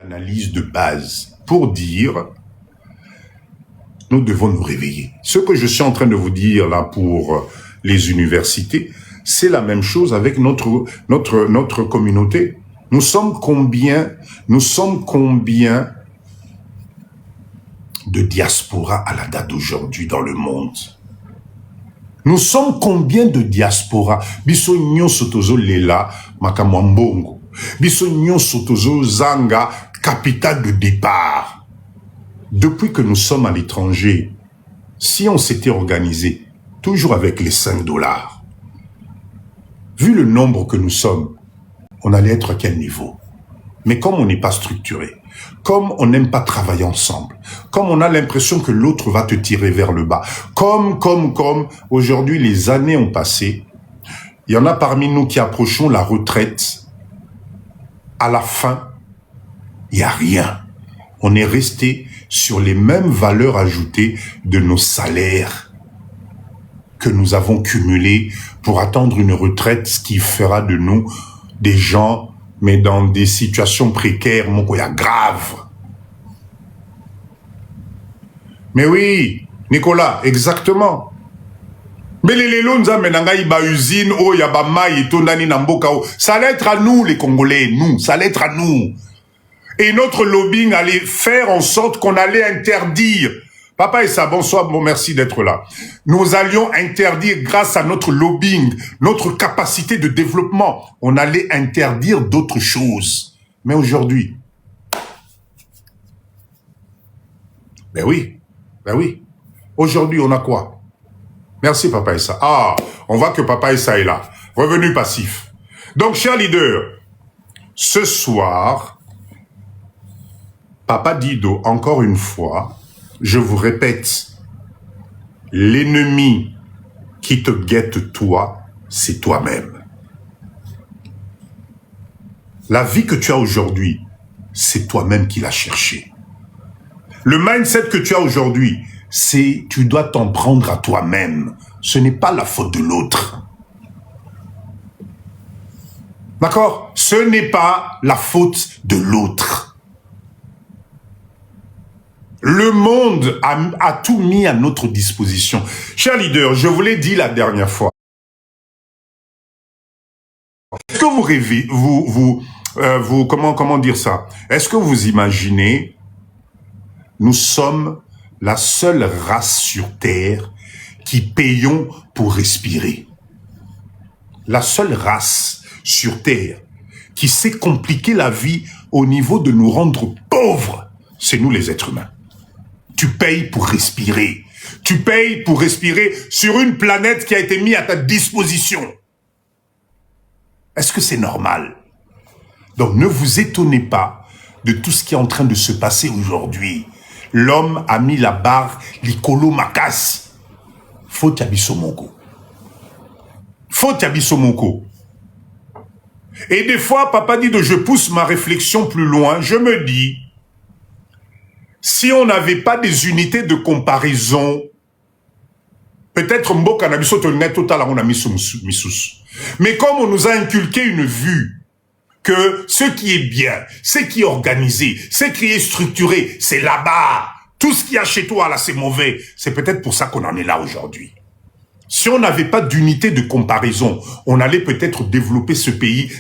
Analyse de base pour dire nous devons nous réveiller. Ce que je suis en train de vous dire là pour les universités, c'est la même chose avec notre communauté. Nous sommes combien de diaspora à la date d'aujourd'hui dans le monde? Nous sommes combien de diaspora? Biso nyon sotozo lela makamwambongo. Biso nyon sotozo zanga capitale de départ. Depuis que nous sommes à l'étranger, si on s'était organisé, toujours avec les 5 $, vu le nombre que nous sommes, on allait être à quel niveau? Mais comme on n'est pas structuré, comme on n'aime pas travailler ensemble, comme on a l'impression que l'autre va te tirer vers le bas, comme, aujourd'hui les années ont passé, il y en a parmi nous qui approchons la retraite, à la fin, il n'y a rien. On est resté sur les mêmes valeurs ajoutées de nos salaires que nous avons cumulés pour attendre une retraite, ce qui fera de nous des gens, mais dans des situations précaires, graves. Mais oui, Nicolas, exactement. Mais les ça allait être à nous les Congolais, ça allait être à nous. Et notre lobbying allait faire en sorte qu'on allait interdire. Papa Issa, bonsoir, bon merci d'être là. Nous allions interdire, grâce à notre lobbying, notre capacité de développement, on allait interdire d'autres choses. Mais aujourd'hui, ben oui. Aujourd'hui, on a quoi? Merci Papa Issa. Ah, on voit que Papa Issa est là. Revenu passif. Donc, chers leaders, ce soir, Papa Dido, encore une fois, je vous répète, l'ennemi qui te guette toi, c'est toi-même. La vie que tu as aujourd'hui, c'est toi-même qui l'as cherché. Le mindset que tu as aujourd'hui, c'est tu dois t'en prendre à toi-même. Ce n'est pas la faute de l'autre. D'accord? Ce n'est pas la faute de l'autre. Le monde a tout mis à notre disposition. Chers leaders, je vous l'ai dit la dernière fois. Est-ce que vous rêvez, comment dire ça? Est-ce que vous imaginez, nous sommes la seule race sur Terre qui payons pour respirer. La seule race sur Terre qui sait compliquer la vie au niveau de nous rendre pauvres, c'est nous les êtres humains. Tu payes pour respirer. Tu payes pour respirer sur une planète qui a été mise à ta disposition. Est-ce que c'est normal? Donc ne vous étonnez pas de tout ce qui est en train de se passer aujourd'hui. L'homme a mis la barre, l'icolo makas. Faut Yabisomoko. Et des fois, Papa dit que je pousse ma réflexion plus loin, je me dis, si on n'avait pas des unités de comparaison, peut-être Mboka n'a pas total on a mis sous. Mais comme on nous a inculqué une vue, que ce qui est bien, ce qui est organisé, ce qui est structuré, c'est là-bas. Tout ce qu'il y a chez toi, là, c'est mauvais. C'est peut-être pour ça qu'on en est là aujourd'hui. Si on n'avait pas d'unité de comparaison, on allait peut-être développer ce pays.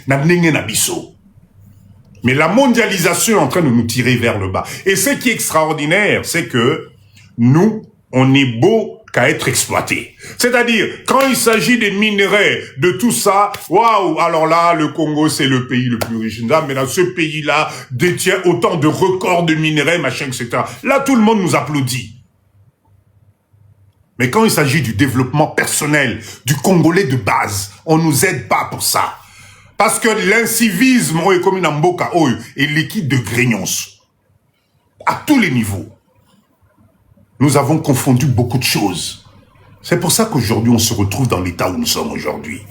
Mais la mondialisation est en train de nous tirer vers le bas. Et ce qui est extraordinaire, c'est que nous, on est beau qu'à être exploité. C'est-à-dire, quand il s'agit des minerais, de tout ça, waouh, alors là, le Congo, c'est le pays le plus riche. Mais dans ce pays-là, détient autant de records de minerais, machin, etc. Là, tout le monde nous applaudit. Mais quand il s'agit du développement personnel, du Congolais de base, on nous aide pas pour ça. Parce que l'incivisme, comme une mboka, est liquide de grignons. À tous les niveaux. Nous avons confondu beaucoup de choses. C'est pour ça qu'aujourd'hui, on se retrouve dans l'état où nous sommes aujourd'hui.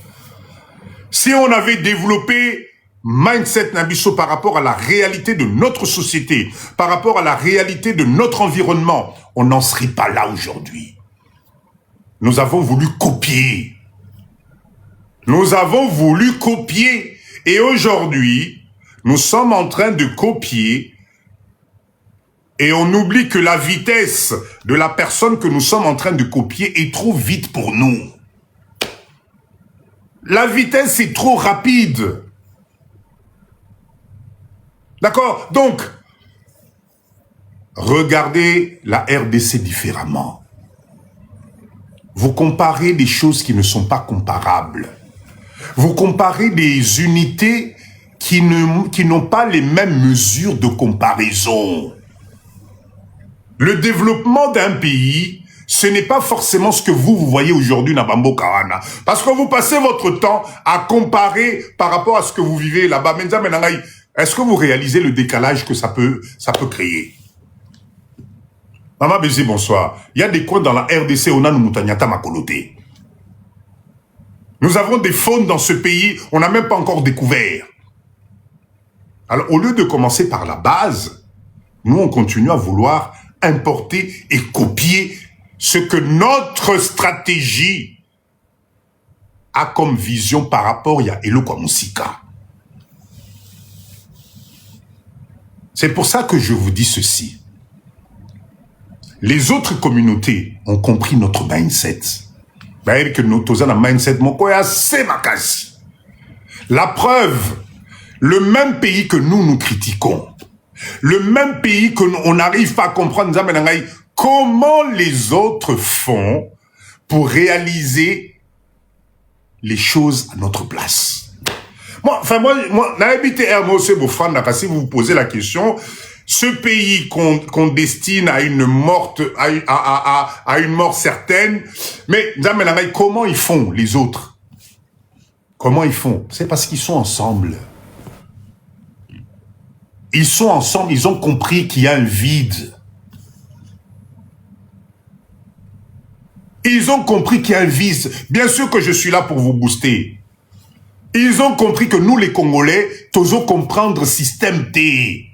Si on avait développé mindset Nabiso par rapport à la réalité de notre société, par rapport à la réalité de notre environnement, on n'en serait pas là aujourd'hui. Nous avons voulu copier. Nous avons voulu copier. Et aujourd'hui, nous sommes en train de copier Et on oublie que la vitesse de la personne que nous sommes en train de copier est trop vite pour nous. La vitesse est trop rapide. D'accord? Donc, regardez la RDC différemment. Vous comparez des choses qui ne sont pas comparables. Vous comparez des unités qui n'ont pas les mêmes mesures de comparaison. Le développement d'un pays, ce n'est pas forcément ce que vous voyez aujourd'hui dans Bambo Karana. Parce que vous passez votre temps à comparer par rapport à ce que vous vivez là-bas. Est-ce que vous réalisez le décalage que ça peut créer? Maman Bézé, bonsoir. Il y a des coins dans la RDC, on a nous moutanyata makoloté. Nous avons des faunes dans ce pays, on n'a même pas encore découvert. Alors, au lieu de commencer par la base, nous, on continue à vouloir importer et copier ce que notre stratégie a comme vision par rapport à Elokwa Musika. C'est pour ça que je vous dis ceci. Les autres communautés ont compris notre mindset. Que nous avons un mindset, la preuve, le même pays que nous critiquons, le même pays que on n'arrive pas à comprendre comment les autres font pour réaliser les choses à notre place. Moi, si vous vous posez la question, ce pays qu'on destine à une morte, à une mort certaine, mais comment ils font les autres? Comment ils font? C'est parce qu'ils sont ensemble. Ils sont ensemble, ils ont compris qu'il y a un vide. Ils ont compris qu'il y a un vide. Bien sûr que je suis là pour vous booster. Ils ont compris que nous, les Congolais, toujours comprendre système T.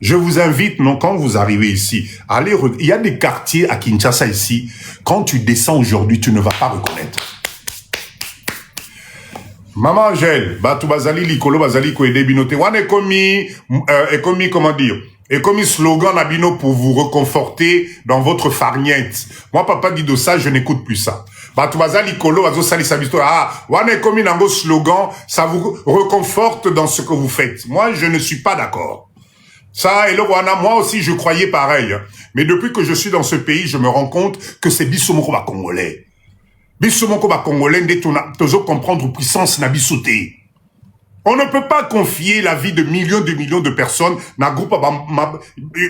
Je vous invite, non, quand vous arrivez ici, allez, il y a des quartiers à Kinshasa ici, quand tu descends aujourd'hui, tu ne vas pas reconnaître. Maman Angèle, Batu Bazali, Likolo Bazali, Koede Binote, wan ekomi, comment dire, ekomi slogan Nabino pour vous reconforter dans votre farniente. Moi, papa dit de ça, je n'écoute plus ça. Batu Bazali, Likolo, Bazo Sali Sabisto, wan ekomi nango slogan, ça vous reconforte dans ce que vous faites. Moi, je ne suis pas d'accord. Ça, et le Rwanda, moi aussi, je croyais pareil. Mais depuis que je suis dans ce pays, je me rends compte que c'est Bissomoko ba Congolais. Bissomoko ba Congolais, toujours comprendre puissance na bisoté. On ne peut pas confier la vie de millions de personnes dans groupe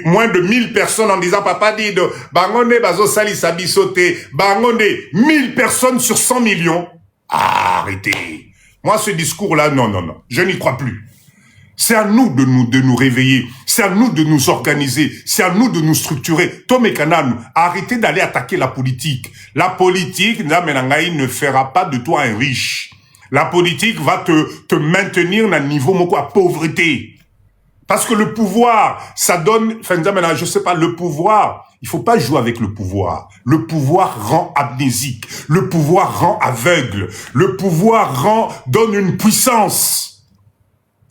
moins de 1000 personnes en disant papa dit de bangone bazo sali sa bisoté, bangone 1000 personnes sur 100 millions. Ah, arrêtez. Moi, ce discours-là, non, je n'y crois plus. C'est à nous de nous réveiller. C'est à nous de nous organiser. C'est à nous de nous structurer. Tomé Kananu, arrêtez d'aller attaquer la politique. La politique, ne fera pas de toi un riche. La politique va te maintenir à un niveau à pauvreté. Parce que le pouvoir, ça donne, je sais pas, le pouvoir, il faut pas jouer avec le pouvoir. Le pouvoir rend amnésique. Le pouvoir rend aveugle. Le pouvoir donne une puissance.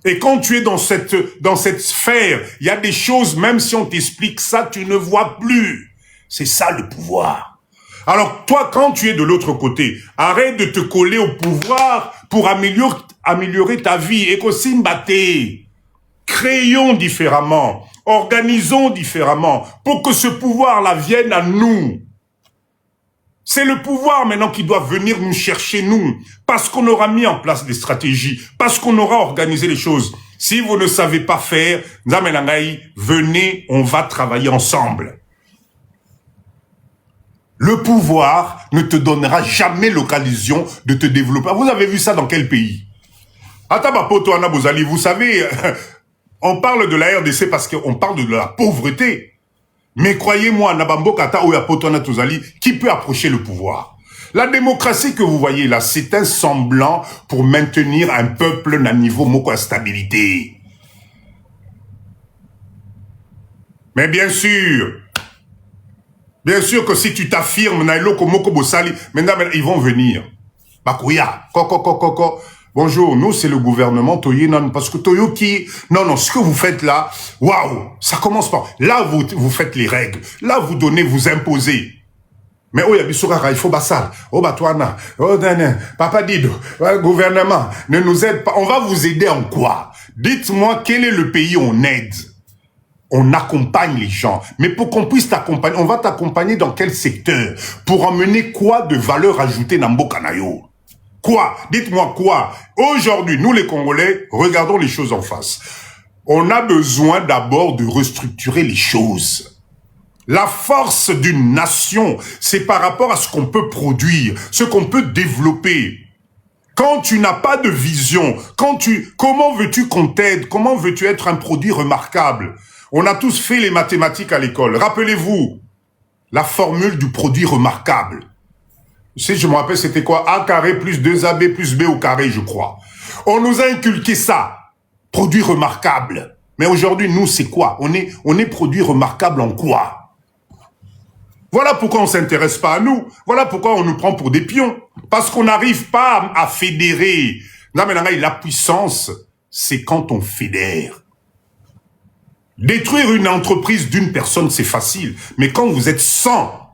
Et quand tu es dans cette sphère, il y a des choses, même si on t'explique ça, tu ne vois plus. C'est ça le pouvoir. Alors toi, quand tu es de l'autre côté, arrête de te coller au pouvoir pour améliorer ta vie. Éco-simbate. Créons différemment. Organisons différemment pour que ce pouvoir-là vienne à nous. C'est le pouvoir maintenant qui doit venir nous chercher, nous, parce qu'on aura mis en place des stratégies, parce qu'on aura organisé les choses. Si vous ne savez pas faire, venez, on va travailler ensemble. Le pouvoir ne te donnera jamais l'occasion de te développer. Vous avez vu ça dans quel pays? Vous savez, on parle de la RDC parce qu'on parle de la pauvreté. Mais croyez-moi, Nabambo Kata ou Yapotona Tozali, qui peut approcher le pouvoir? La démocratie que vous voyez là, c'est un semblant pour maintenir un peuple à un niveau moko à stabilité. Mais bien sûr que si tu t'affirmes, ils vont venir. Bakuya, Bonjour, nous c'est le gouvernement Toyenan, parce que Toyoki, non, ce que vous faites là, waouh, ça commence par, là vous faites les règles, là vous donnez, vous imposez. Mais oh Yabissoura, il faut bassal, oh Batouana, oh Dana, Papa Dido, gouvernement, ne nous aide pas, on va vous aider en quoi? Dites-moi quel est le pays où on aide. On accompagne les gens. Mais pour qu'on puisse t'accompagner, on va t'accompagner dans quel secteur? Pour emmener quoi de valeur ajoutée dans Mbokanayo? Quoi? Dites-moi quoi? Aujourd'hui, nous les Congolais, regardons les choses en face. On a besoin d'abord de restructurer les choses. La force d'une nation, c'est par rapport à ce qu'on peut produire, ce qu'on peut développer. Quand tu n'as pas de vision, comment veux-tu qu'on t'aide? Comment veux-tu être un produit remarquable? On a tous fait les mathématiques à l'école. Rappelez-vous, la formule du produit remarquable. Si je me rappelle, c'était quoi? A carré plus 2AB plus B au carré, je crois. On nous a inculqué ça. Produit remarquable. Mais aujourd'hui, nous, c'est quoi? On est produit remarquable en quoi? Voilà pourquoi on ne s'intéresse pas à nous. Voilà pourquoi on nous prend pour des pions. Parce qu'on n'arrive pas à fédérer. Là, maintenant, la puissance, c'est quand on fédère. Détruire une entreprise d'une personne, c'est facile. Mais quand vous êtes 100,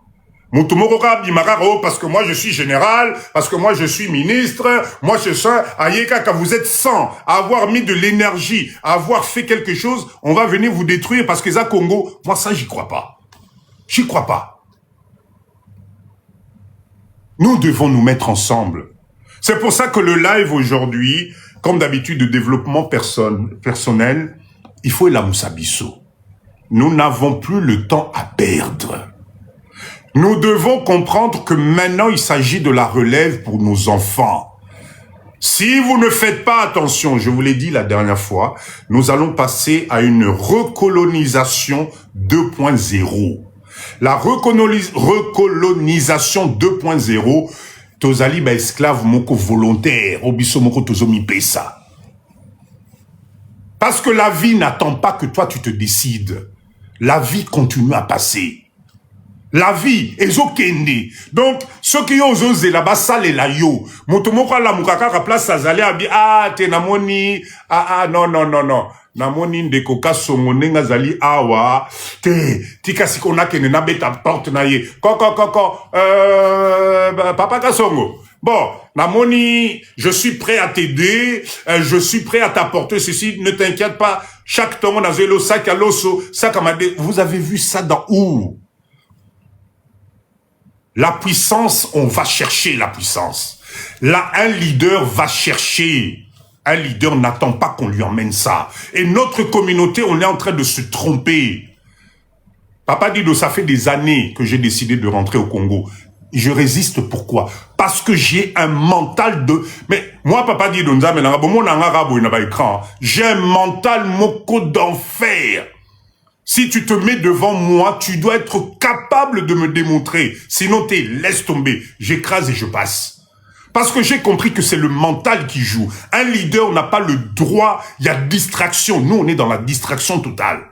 parce que moi je suis général, parce que moi je suis ministre, moi je suis Ayeka, quand vous êtes 100, à avoir mis de l'énergie, à avoir fait quelque chose, on va venir vous détruire parce que ça Congo, moi ça j'y crois pas. J'y crois pas. Nous devons nous mettre ensemble. C'est pour ça que le live aujourd'hui, comme d'habitude de développement personnel, il faut la Moussabisso. Nous n'avons plus le temps à perdre. Nous devons comprendre que maintenant, il s'agit de la relève pour nos enfants. Si vous ne faites pas attention, je vous l'ai dit la dernière fois, nous allons passer à une recolonisation 2.0. La recolonisation 2.0, tozali ba esclave moko volontaire, obiso moko tozomi pesa. Parce que la vie n'attend pas que toi tu te décides. La vie continue à passer. La vie est okende. Donc, ceux qui ont osé là-bas, ça les la yo. Motomoko la mukaka place azali abi te namoni non. Namoni ndeko songo nga zali awa tika sikona kene na beta porte na ye. Papa Kasongo. Bon, namoni, je suis prêt à t'aider, je suis prêt à t'apporter ceci, ne t'inquiète pas. Chaque temps, on a vélo, sac à l'osso, sac à madé. Vous avez vu ça dans où? La puissance, on va chercher la puissance. Là, un leader va chercher. Un leader n'attend pas qu'on lui emmène ça. Et notre communauté, on est en train de se tromper. Papa Dido, ça fait des années que j'ai décidé de rentrer au Congo. Je résiste, pourquoi? Parce que j'ai un mental de... Mais moi, Papa Dido, j'ai un mental moko d'enfer. Si tu te mets devant moi, tu dois être capable de me démontrer. Sinon, laisse tomber. J'écrase et je passe. Parce que j'ai compris que c'est le mental qui joue. Un leader n'a pas le droit, il y a distraction. Nous, on est dans la distraction totale.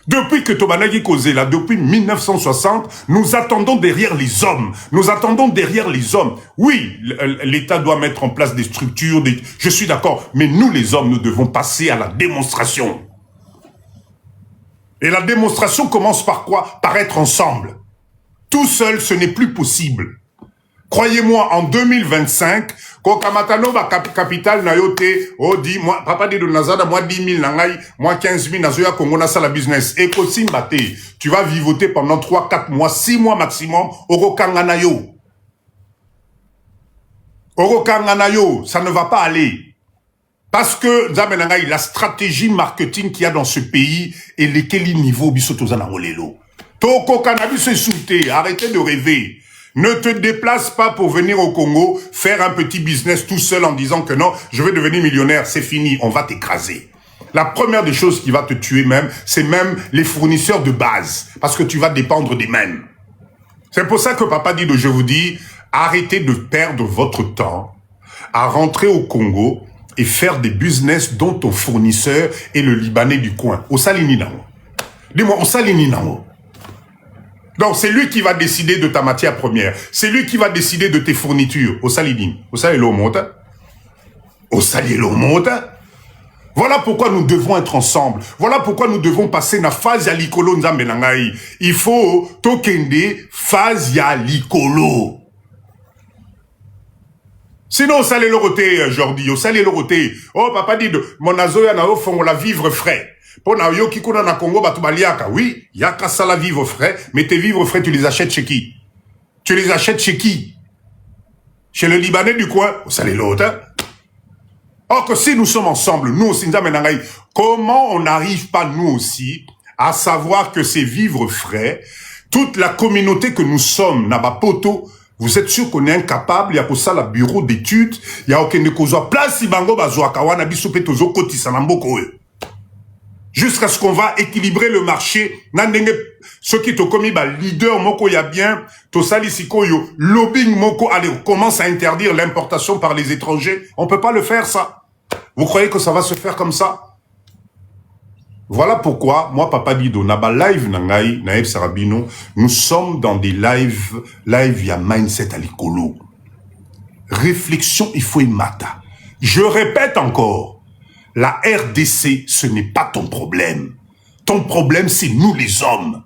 Depuis que Tobanagi causé là, depuis 1960, nous attendons derrière les hommes. Nous attendons derrière les hommes. Oui, l'État doit mettre en place des structures, je suis d'accord. Mais nous, les hommes, nous devons passer à la démonstration. Et la démonstration commence par quoi? Par être ensemble. Tout seul, ce n'est plus possible. Croyez-moi, en 2025, Kokamatano va capital na yote, dit, moi, papa dit de Nazada, moi 10 000 nangai, moi 15 000 nazoya Congo na sala business. Et Kosimbate, tu vas vivoter pendant 3, 4 mois, 6 mois maximum, Oro Kanganayo. Oro Kanganayo, ça ne va pas aller. Parce que, la stratégie marketing qu'il y a dans ce pays, et lesquels niveaux bisotozana olelo. Toko cannabis est souté, arrêtez de rêver. Ne te déplace pas pour venir au Congo, faire un petit business tout seul en disant que non, je vais devenir millionnaire, c'est fini, on va t'écraser. La première des choses qui va te tuer même, c'est même les fournisseurs de base, parce que tu vas dépendre des mêmes. C'est pour ça que Papa dit, je vous dis, arrêtez de perdre votre temps à rentrer au Congo et faire des business dont ton fournisseur est le Libanais du coin. Au Salini Nango. Dis-moi, au Salini Nango. Donc, c'est lui qui va décider de ta matière première. C'est lui qui va décider de tes fournitures. Au Salini. Au Salini, au Monta. Au salier le monde. Voilà pourquoi nous devons être ensemble. Voilà pourquoi nous devons passer na phase ya likolo nzambe na ngai. Il faut tokende phase ya likolo. Sinon, au salé le roté, Jordi, au salé le roté. Oh, papa dit, mon azoya na fond la vivre frais. Pour na yo kikuna na Congo batubaliaka. Oui, yaka ça la vivre frais, mais tes vivres frais, tu les achètes chez qui? Tu les achètes chez qui? Chez le Libanais du coin, au salé le roté. Or que si nous sommes ensemble, nous aussi, comment on n'arrive pas, nous aussi, à savoir que ces vivres frais, toute la communauté que nous sommes, Nabapoto, vous êtes sûr qu'on est incapable, il y a pour ça le bureau d'études, il y a aucun de place, Ibango, Bazoakawa, Nabisoupe, Tozo, Koti, Sanamboko, jusqu'à ce qu'on va équilibrer le marché, ceux qui t'ont commis, leader, Moko, il y a bien, Tosali, Sikoyo, lobbying, Moko, allez, on commence à interdire l'importation par les étrangers. On peut pas le faire, ça. Vous croyez que ça va se faire comme ça? Voilà pourquoi, moi, Papa Dido, Naba Live Nangai, Naïb Sarabino, nous sommes dans des live ya mindset à l'écolo. Réflexion, il faut y mata. Je répète encore, la RDC, ce n'est pas ton problème. Ton problème, c'est nous les hommes.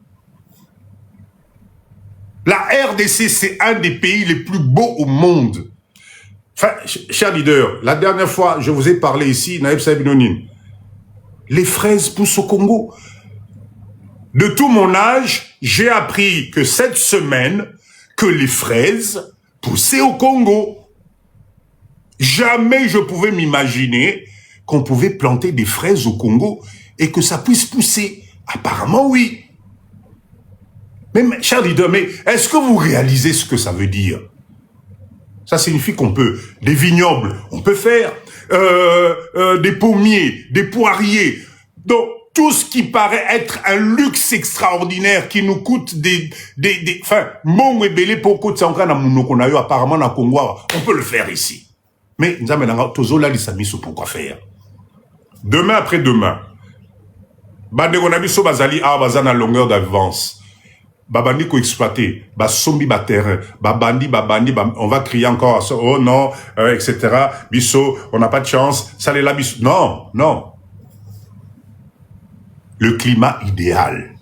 La RDC, c'est un des pays les plus beaux au monde. Enfin, cher leader, la dernière fois, je vous ai parlé ici, Naïb Sabinonin, les fraises poussent au Congo. De tout mon âge, j'ai appris que cette semaine, que les fraises poussaient au Congo. Jamais je pouvais m'imaginer qu'on pouvait planter des fraises au Congo et que ça puisse pousser. Apparemment, oui. Mais, cher leader, mais est-ce que vous réalisez ce que ça veut dire? Ça signifie qu'on peut, des vignobles, on peut faire, des pommiers, des poiriers. Donc, tout ce qui paraît être un luxe extraordinaire qui nous coûte enfin, mon ebele pour coûte ça encore na munokonayo apparemment na Congo, on peut le faire ici. Mais, nzambe nanga tozola lisamiso pourquoi faire? Demain après demain, bandeko na biso bazali a bazana longueur d'avance. Babandi ko exploiter, sombi terrain, babandi, on va crier encore, oh non, etc. Bisso, on n'a pas de chance, ça les la bisso. Non, non. Le climat idéal.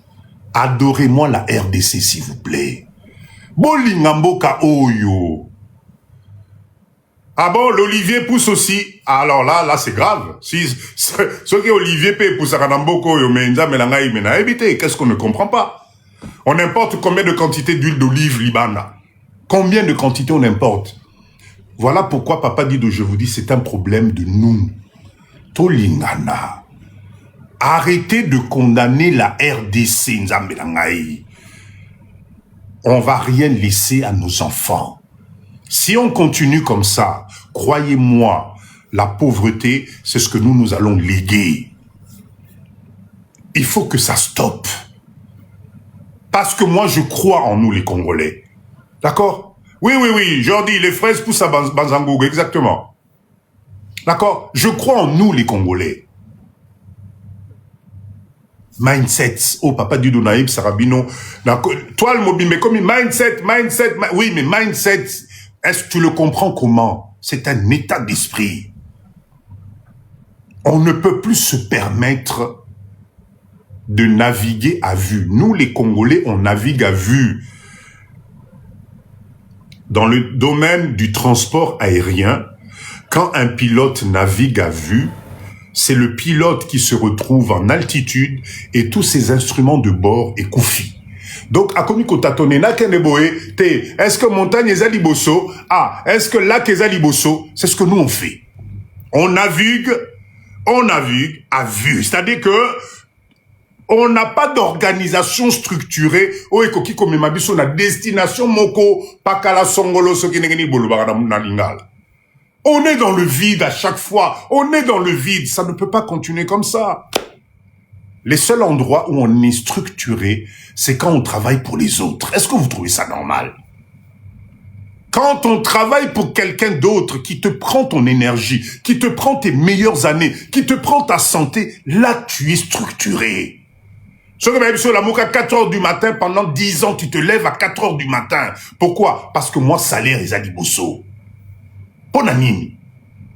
Adorez-moi la RDC, s'il vous plaît. Bolingamboka oyo. Ah bon, l'olivier pousse aussi. Alors là, c'est grave. Si, ce qui olivier peut pousser à Namboko oyo, mais qu'est-ce qu'on ne comprend pas? On importe combien de quantités d'huile d'olive Libana? Combien de quantités on importe? Voilà pourquoi Papa Dido, je vous dis, c'est un problème de nous. Tolingana. Arrêtez de condamner la RDC, Nzambe Nangai. On va rien laisser à nos enfants. Si on continue comme ça, croyez-moi, la pauvreté, c'est ce que nous allons léguer. Il faut que ça stoppe. Parce que moi, je crois en nous, les Congolais. D'accord? Oui, Jordi, les fraises poussent à Banzangogo, exactement. D'accord? Je crois en nous, les Congolais. Mindset. Oh, Papa Dido Naïb Sarabino. Toi, le mobile, mais comme mindset. Oui, mais mindset, est-ce que tu le comprends comment? C'est un état d'esprit. On ne peut plus se permettre de naviguer à vue. Nous, les Congolais, on navigue à vue. Dans le domaine du transport aérien, quand un pilote navigue à vue, c'est le pilote qui se retrouve en altitude et tous ses instruments de bord est couffis. Donc, à Komiko Tatone, est-ce que montagne est liboso? Ah, est-ce que lac est liboso? C'est ce que nous on fait. On navigue à vue. C'est-à-dire que on n'a pas d'organisation structurée. On est destination moko pakala songolo on est dans le vide à chaque fois. On est dans le vide. Ça ne peut pas continuer comme ça. Les seuls endroits où on est structuré, c'est quand on travaille pour les autres. Est-ce que vous trouvez ça normal? Quand on travaille pour quelqu'un d'autre qui te prend ton énergie, qui te prend tes meilleures années, qui te prend ta santé, là tu es structuré. Ce que même sur la moka 4 heures du matin, pendant 10 ans, tu te lèves à 4 heures du matin. Pourquoi? Parce que moi, salaire, ils a dit bosso. Bonanini.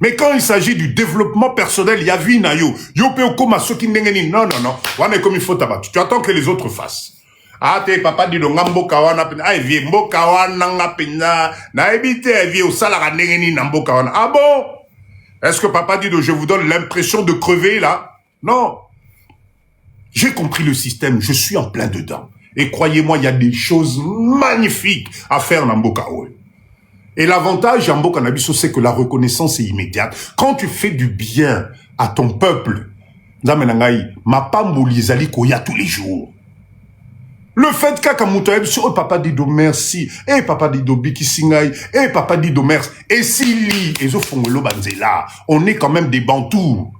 Mais quand il s'agit du développement personnel, il y a vu nayo. Yo pe okoma soki ndengeni. Non, non, non. Wana comme il faut tabattre. Tu attends que les autres fassent. Ah, te papa dit donc mboka wana pina. Ah, vie mboka wana nga pina. Na ebite vie au salara ndengeni na mboka wana. Ah bon? Est-ce que papa dit donc je vous donne l'impression de crever là? Non. J'ai compris le système. Je suis en plein dedans. Et croyez-moi, il y a des choses magnifiques à faire dans mboka oe. Et l'avantage en Mboka Nabiso, c'est que la reconnaissance est immédiate. Quand tu fais du bien à ton peuple, ma pamboulizali koya tous les jours. Le fait qu'Akamoutaeb, oh papa dido merci, eh papa dido biki singai, eh papa dido merci, et sili, et zo fongolo banzela, on est quand même des bantous.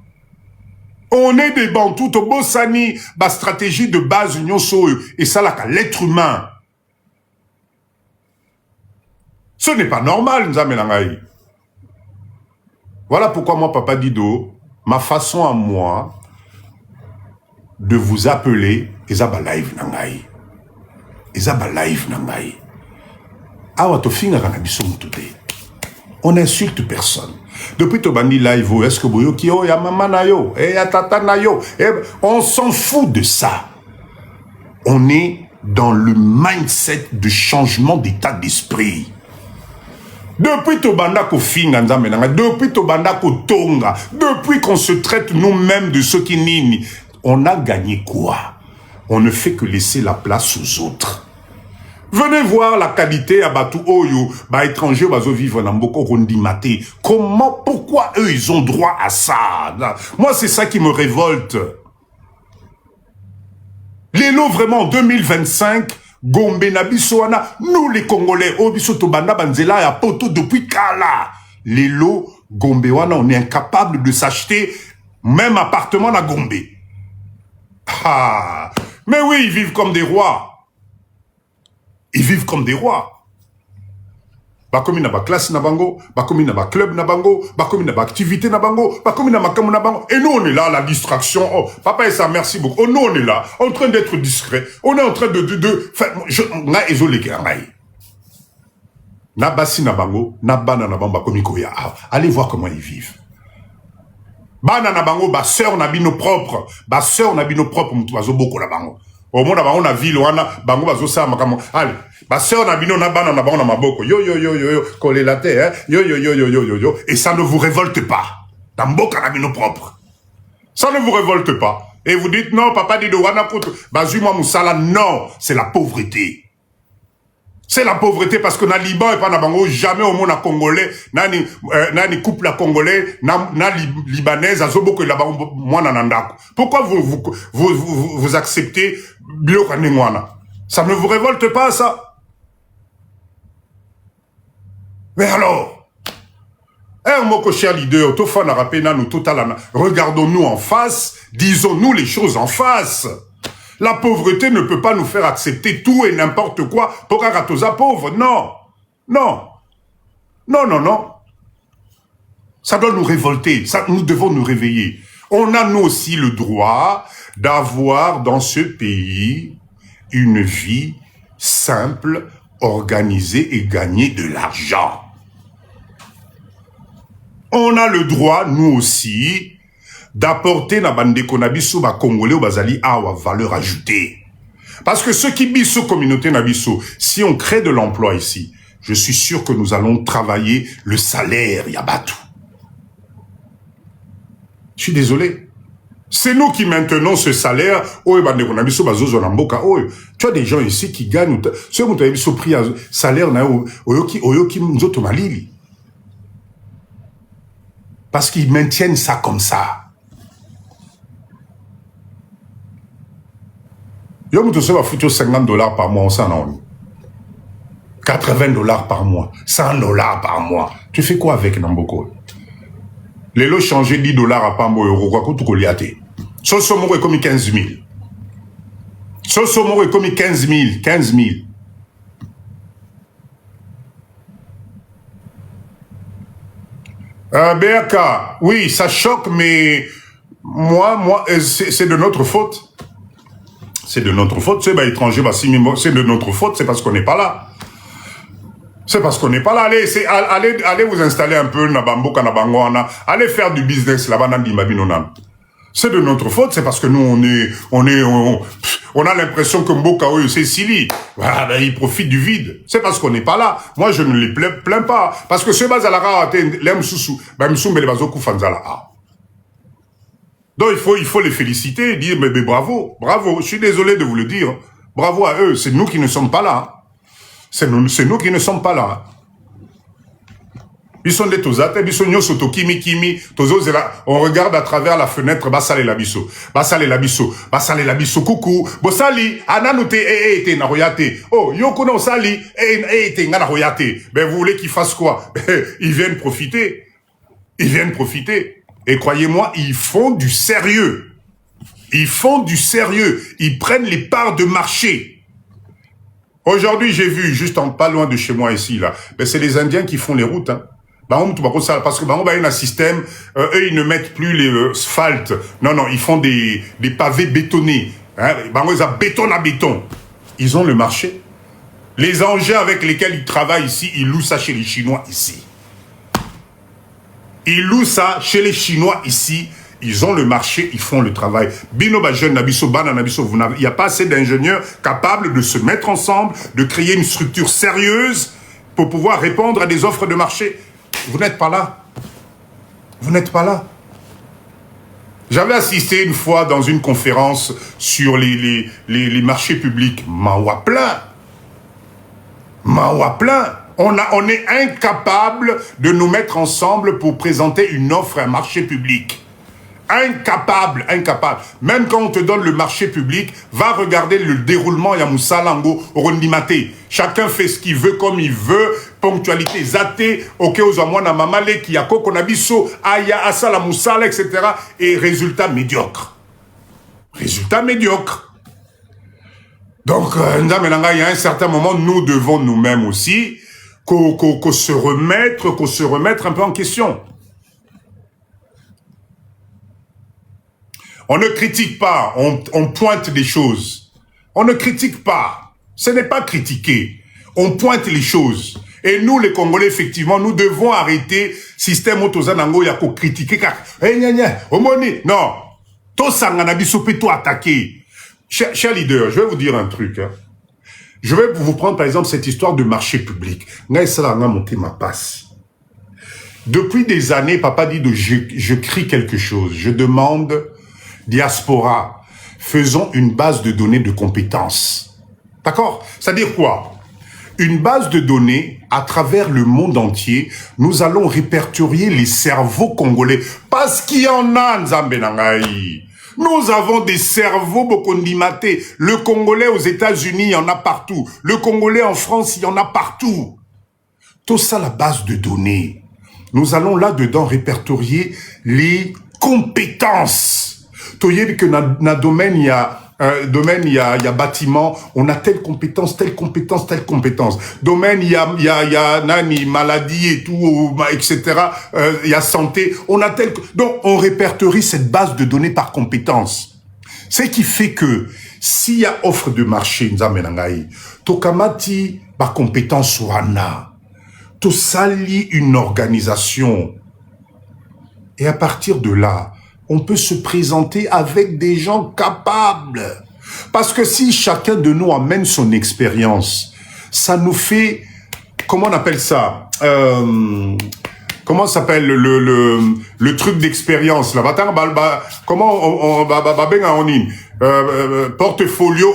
On est des bantous, to bossani, ba stratégie de base union so, et ça là, l'être humain. Ce n'est pas normal, Nzamenangaï. Voilà pourquoi moi, Papa Dido, ma façon à moi de vous appeler, Ezaba live Nangaï. Ezaba live Nangaï. Awa to finga kanabiso mutute. On n'insulte personne. Depuis to bandi live, est-ce que boyo ki yo ya mama na yo, ya tata na yo, on s'en fout de ça. On est dans le mindset de changement d'état d'esprit. Depuis Tobanda ko finga nzamenanga, depuis Tobanda ko tonga, depuis qu'on se traite nous-mêmes de ceux qui nini, on a gagné quoi? On ne fait que laisser la place aux autres. Venez voir la qualité à Batu Oyo, bah étrangers bazo vivre dans Mboko Rondimate. Comment, pourquoi eux ils ont droit à ça? Moi c'est ça qui me révolte. Les lots vraiment en 2025. Gombe na bisoana, nous les Congolais, obiso tobanda banzela ya poto depuis Kala. Les lots, Gombe wana, on est incapable de s'acheter même appartement à Gombe. Ah, mais oui, ils vivent comme des rois. Ils vivent comme des rois. Bakomi na ba classe na bango, bakomi na ba club na bango, bakomi na ba activité na bango, bakomi na makamu na bango. Et nous on est là, la distraction. Oh, papa et ça, merci beaucoup. Oh, nous on est là, en train d'être discret. On est en train de na ezolé kerangai. Na basi na bango, na bana na bango bakomi koya. Allez voir comment ils vivent. Bana na bango, ba sœur na bino propre, ba sœur na bino propre mutu bazo boko na bango. Au monde on a ville wana bango bazo sa makamo. Allez, ba sœur na bino na bana na bango na maboko. Yo yo yo yo yo collé la terre, hein. Yo yo yo yo yo yo yo et ça ne vous révolte pas. Ta mboka na bino propre. Ça ne vous révolte pas. Et vous dites non, papa dit de wana koto bazuma musala, non, c'est la pauvreté. C'est la pauvreté parce que na Liban et pas na bango jamais au monde congolais nani couple la congolais na libanaise azoboko la bango mwana nandako. Pourquoi vous acceptez bio kanengwana? Ça ne vous révolte pas ça? Mais alors, moko cher leader, to fa na rapena nous totalana. Regardons-nous en face, disons-nous les choses en face. La pauvreté ne peut pas nous faire accepter tout et n'importe quoi pour Aratosa pauvre. Non. Non. Non, non, non. Ça doit nous révolter. Ça, nous devons nous réveiller. On a nous aussi le droit d'avoir dans ce pays une vie simple, organisée et gagner de l'argent. On a le droit, nous aussi, d'apporter na bande konabiso ba congolais ou bazali awa valeur ajoutée. Parce que ceux qui biso communauté nabiso, si on crée de l'emploi ici, je suis sûr que nous allons travailler le salaire yabatu. Je suis désolé. C'est nous qui maintenons ce salaire. Oh, bande konabiso bazozo na mboka. Oh, tu as des gens ici qui gagnent. Ceux qui ont pris salaire na oyoki nzoto malili. Parce qu'ils maintiennent ça comme ça. Yo moutou se va foutre $50 par mois, on s'en a. $80 par mois, $100 par mois. Tu fais quoi avec Namboko? Les lots changent $10 à Pambo euro, quoi que tu coliate. Sosomo est comme 15 000. Sosomo est comme 15 000, 15 000. BRK, oui, ça choque, mais moi, c'est de notre faute. C'est de notre faute, c'est étranger, c'est de notre faute, c'est parce qu'on n'est pas là. C'est parce qu'on n'est pas là. Allez vous installer un peu, Nabamboka, Nabangwana. Allez faire du business là-bas, Nandimabinonan. C'est de notre faute, c'est parce que nous, on a l'impression que Mbokao, c'est Sili. Voilà, ben, ils profitent du vide. C'est parce qu'on n'est pas là. Moi, je ne les plains pas. Parce que ce bazalara, l'emsusu, ben, msumbe bazoku fanzala. Donc, il faut les féliciter et dire, mais bravo, bravo. Je suis désolé de vous le dire. Bravo à eux. C'est nous qui ne sommes pas là. C'est nous qui ne sommes pas là. Ils sont des tozate, ils sont nyosoto kimi, on regarde à travers la fenêtre, basale la biso, coucou, bosali, ananoute, te na royate, oh, yoko no sali, te na royate, ben vous voulez qu'ils fassent quoi? Ils viennent profiter. Et croyez-moi, ils font du sérieux. Ils prennent les parts de marché. Aujourd'hui, j'ai vu, juste pas loin de chez moi ici, là, ben c'est les Indiens qui font les routes, hein. Parce que il y a un système, eux ils ne mettent plus les asphaltes, non, ils font des pavés bétonnés, hein, ils ont béton à béton. Ils ont le marché. Les engins avec lesquels ils travaillent ici, ils louent ça chez les Chinois ici. Ils ont le marché, ils font le travail. Bino ba jeune nabiso, bana nabiso, il n'y a pas assez d'ingénieurs capables de se mettre ensemble, de créer une structure sérieuse pour pouvoir répondre à des offres de marché. Vous n'êtes pas là. J'avais assisté une fois dans une conférence sur les marchés publics. Mawa plein. On est incapable de nous mettre ensemble pour présenter une offre à un marché public. Incapable. Même quand on te donne le marché public, va regarder le déroulement Yamoussalango Rondimate. Chacun fait ce qu'il veut comme il veut. Ponctualité, zate, ok, ozamwana mamale, kiyako, konabiso, aya, asala, moussala, etc. Et résultat médiocre. Donc, il y a un certain moment, nous devons nous-mêmes aussi, qu'on se remettre un peu en question. On ne critique pas, on pointe des choses. On ne critique pas. Ce n'est pas critiquer. On pointe les choses. Et nous, les Congolais, effectivement, nous devons arrêter système otozanango yako critiquer. Non. Tosanganabiso peut tout attaquer. Cher leader, je vais vous dire un truc. Hein. Je vais vous prendre, par exemple, cette histoire de marché public. Depuis des années, papa dit je crie quelque chose. Je demande, diaspora, faisons une base de données de compétences. D'accord? C'est-à-dire quoi? Une base de données à travers le monde entier, nous allons répertorier les cerveaux congolais. Parce qu'il y en a, Nzambe Nangaï. Nous avons des cerveaux bokondimatés. Le Congolais aux États-Unis, il y en a partout. Le Congolais en France, il y en a partout. Tout ça, la base de données. Nous allons là-dedans répertorier les compétences. Toyeb que dans domaine, il y a bâtiment, on a telle compétence. Domaine, il y a nani, maladie et tout, etc. Il y a santé, on a tel. Donc, on répertorie cette base de données par compétence. Ce qui fait que, s'il y a offre de marché, nzamenangai, tokamati, par compétence wana, to sali une organisation. Et à partir de là, on peut se présenter avec des gens capables. Parce que si chacun de nous amène son expérience, ça nous fait, comment on appelle ça, comment s'appelle le truc d'expérience là, comment on portfolio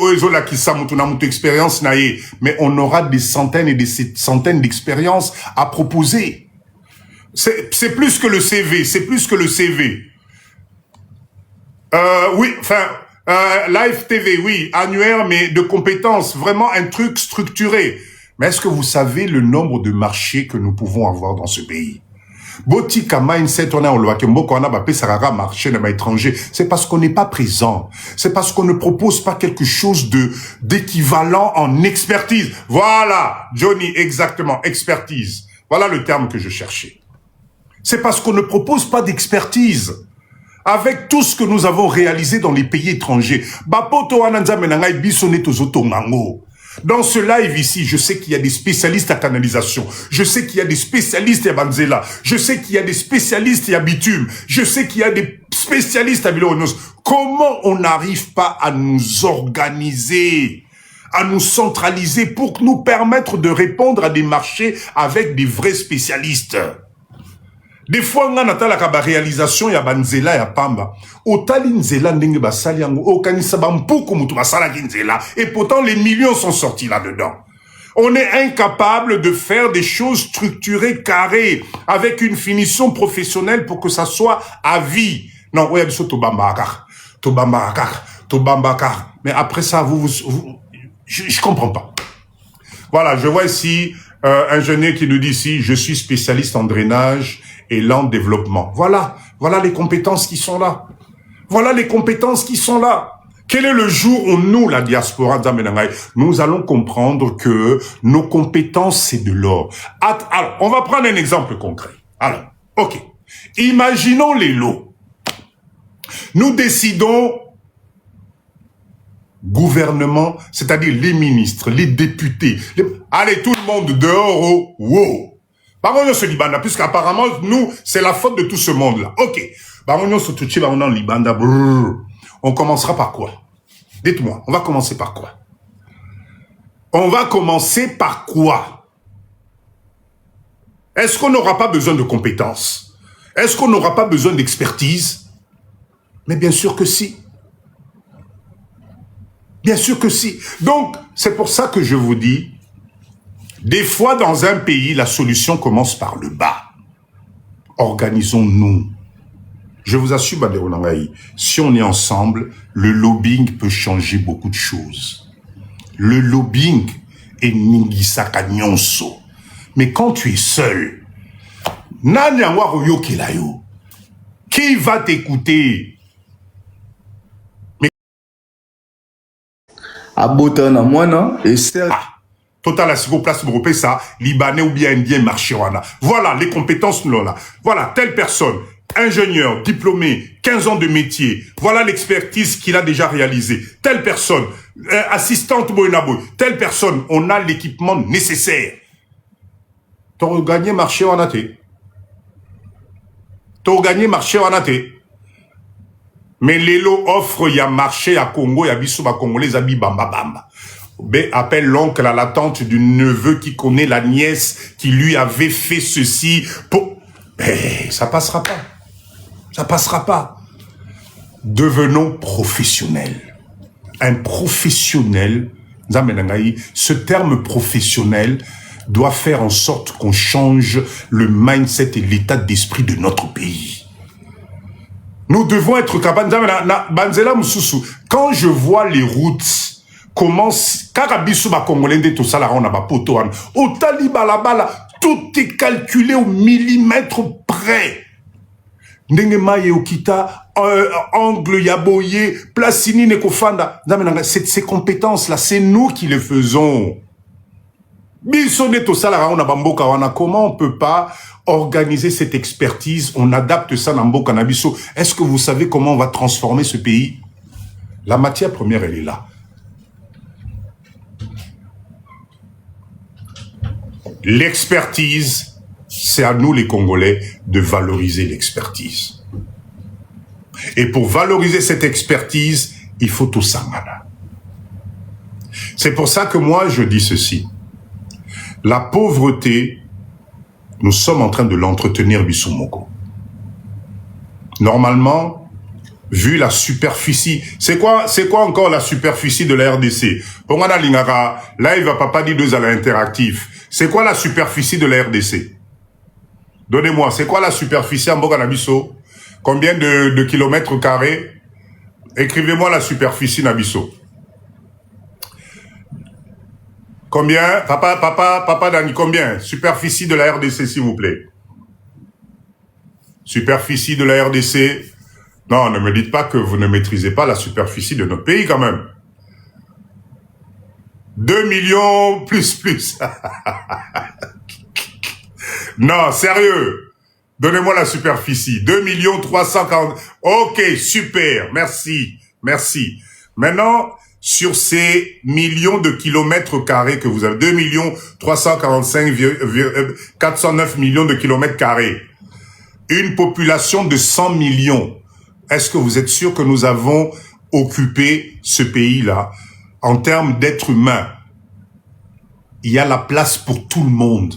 expérience naïe, mais on aura des centaines et des centaines d'expériences à proposer. C'est plus que le CV, oui, enfin, Live TV, oui, annuaire, mais de compétences, vraiment un truc structuré. Mais est-ce que vous savez le nombre de marchés que nous pouvons avoir dans ce pays? Botika mindset, on a marché dans l'étranger. C'est parce qu'on n'est pas présent. C'est parce qu'on ne propose pas quelque chose d'équivalent en expertise. Voilà, Johnny, exactement, expertise. Voilà le terme que je cherchais. C'est parce qu'on ne propose pas d'expertise. Avec tout ce que nous avons réalisé dans les pays étrangers. Dans ce live ici, je sais qu'il y a des spécialistes à canalisation. Je sais qu'il y a des spécialistes à Banzela. Je sais qu'il y a des spécialistes à bitume. Je sais qu'il y a des spécialistes à Villa-Onos. Comment on n'arrive pas à nous organiser, à nous centraliser pour nous permettre de répondre à des marchés avec des vrais spécialistes? Des fois, on a la réalisation ya banzela ya pamba. Otali nzela ndenge basali yango okanisa bampuku mutu basala nzela et pourtant les millions sont sortis là-dedans. On est incapable de faire des choses structurées, carrées, avec une finition professionnelle pour que ça soit à vie. Non, oui, Tobambakar. Mais après ça, je comprends pas. Voilà, je vois ici un ingénieur qui nous dit ici, je suis spécialiste en drainage et lent développement. Voilà les compétences qui sont là. Voilà les compétences qui sont là. Quel est le jour où nous, la diaspora, nous allons comprendre que nos compétences, c'est de l'or. Alors, on va prendre un exemple concret. Alors, ok. Imaginons les lots. Nous décidons, gouvernement, c'est-à-dire les ministres, les députés, allez, tout le monde dehors, oh, wow. Baronio se Libanda, puisqu'apparemment, nous, c'est la faute de tout ce monde-là. Ok. Baronio se touche, Baronio Libanda, brrr. On commencera par quoi? Dites-moi, on va commencer par quoi? On va commencer par quoi? Est-ce qu'on n'aura pas besoin de compétences? Est-ce qu'on n'aura pas besoin d'expertise? Mais bien sûr que si. Bien sûr que si. Donc, c'est pour ça que je vous dis, des fois, dans un pays, la solution commence par le bas. Organisons-nous. Je vous assure, Baderonangaï, si on est ensemble, le lobbying peut changer beaucoup de choses. Le lobbying est ningisaka nyonso. Mais quand tu es seul, qui va t'écouter? Abotana mwana et c'est Total Asigo Place Groupé, ça, Libanais ou bien Indien marché. Voilà, les compétences, nous là. Voilà, telle personne, ingénieur, diplômé, 15 ans de métier. Voilà l'expertise qu'il a déjà réalisée. Telle personne, assistante Boenaboy. Telle personne, on a l'équipement nécessaire. T'as gagné marché en athée. T'as gagné marché en athée. Mais Lelo offre, il y a marché à Congo, il y a Bissouba Congolais, Abi Bamba Bamba. Appelle l'oncle à la tante du neveu qui connaît la nièce qui lui avait fait ceci pour... Mais ça passera pas. Ça passera pas. Devenons professionnels. Un professionnel, ce terme professionnel doit faire en sorte qu'on change le mindset et l'état d'esprit de notre pays. Nous devons être capables... Quand je vois les routes, comment Karabisouba Congolais tout ça là on a pas poto au taliba la bala tout est calculé au millimètre près. Ndengema Yeokita angle yaboye placini nekofanda ces compétences là c'est nous qui les faisons. Bisone tout ça là on a bamboka wana comment on peut pas organiser cette expertise, on adapte ça dans mboka na biso. Est-ce que vous savez comment on va transformer ce pays? La matière première elle est là. L'expertise, c'est à nous les Congolais de valoriser l'expertise. Et pour valoriser cette expertise, il faut tout sangana. C'est pour ça que moi je dis ceci. La pauvreté, nous sommes en train de l'entretenir Bissoumoko. Normalement, vu la superficie, c'est quoi encore la superficie de la RDC? Pour là il va pas dire deux à l'interactif. C'est quoi la superficie de la RDC? Donnez-moi, c'est quoi la superficie en Boganabiso? Combien de kilomètres carrés? Écrivez-moi la superficie Nabiso. Combien? Papa Dani, combien? Superficie de la RDC, s'il vous plaît. Superficie de la RDC. Non, ne me dites pas que vous ne maîtrisez pas la superficie de notre pays quand même. 2 millions plus. Non, sérieux. Donnez-moi la superficie. 2 340. Ok, super. Merci. Maintenant, sur ces millions de kilomètres carrés que vous avez, 2 345 409 millions de kilomètres carrés, une population de 100 millions, est-ce que vous êtes sûr que nous avons occupé ce pays-là en termes d'êtres humains? Il y a la place pour tout le monde.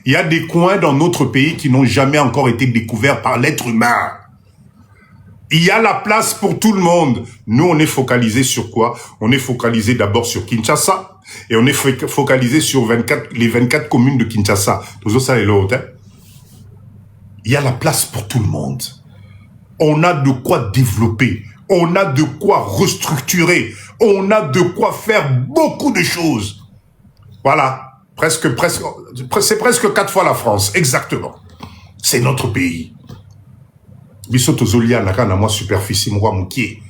Il y a des coins dans notre pays qui n'ont jamais encore été découverts par l'être humain. Il y a la place pour tout le monde. Nous, on est focalisé sur quoi? On est focalisé d'abord sur Kinshasa et on est focalisé sur les 24 communes de Kinshasa. Il y a la place pour tout le monde. On a de quoi développer. On a de quoi restructurer. On a de quoi faire beaucoup de choses. Voilà. C'est presque 4 fois la France. Exactement. C'est notre pays. Biso tozolia naka na moi superficie mwa mukie.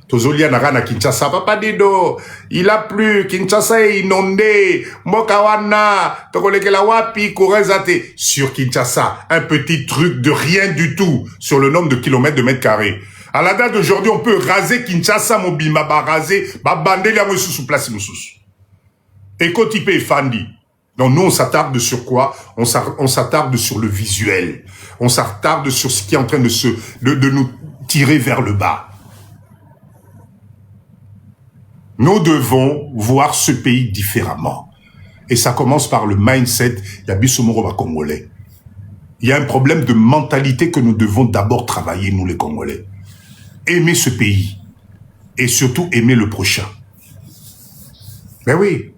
Tozolia naka na Kinshasa papa dido. Il a plu, Kinshasa est inondé. Mboka wana tokolekela wapi kurezate sur Kinshasa, un petit truc de rien du tout sur le nombre de kilomètres de mètres carrés. À la date d'aujourd'hui, on peut raser Kinshasa mobima ba raser ba bandeli ya sous place mususu. Éco-type Fandi. Donc nous, on s'attarde sur quoi? On s'attarde sur le visuel. On s'attarde sur ce qui est en train de nous tirer vers le bas. Nous devons voir ce pays différemment. Et ça commence par le mindset. Il y a Bissomoro Congolais. Il y a un problème de mentalité que nous devons d'abord travailler, nous les Congolais. Aimer ce pays. Et surtout aimer le prochain. Ben oui.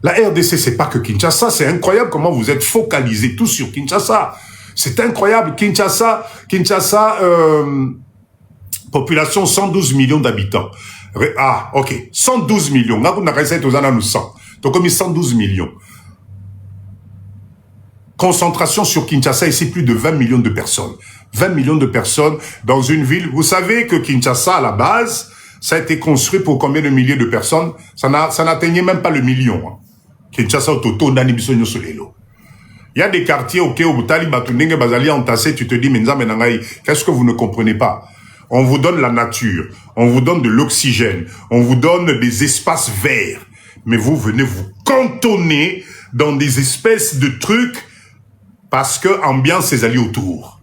La RDC, c'est pas que Kinshasa. C'est incroyable comment vous êtes focalisés tous sur Kinshasa. C'est incroyable. Kinshasa, population 112 millions d'habitants. Ah, ok. 112 millions. Là, vous n'avez pas 100. Donc, comme 112 millions. Concentration sur Kinshasa, ici, plus de 20 millions de personnes. 20 millions de personnes dans une ville. Vous savez que Kinshasa, à la base, ça a été construit pour combien de milliers de personnes? Ça n'atteignait même pas le million. Hein. Kinshasa, Toto, Nani Bisonyo Solelo. Il y a des quartiers, ok, au Boutali, Batunenge, Bazali, entassé, tu te dis, Menza, Menangaï, qu'est-ce que vous ne comprenez pas? On vous donne la nature, on vous donne de l'oxygène, on vous donne des espaces verts, mais vous venez vous cantonner dans des espèces de trucs parce que ambiance ses alliés autour.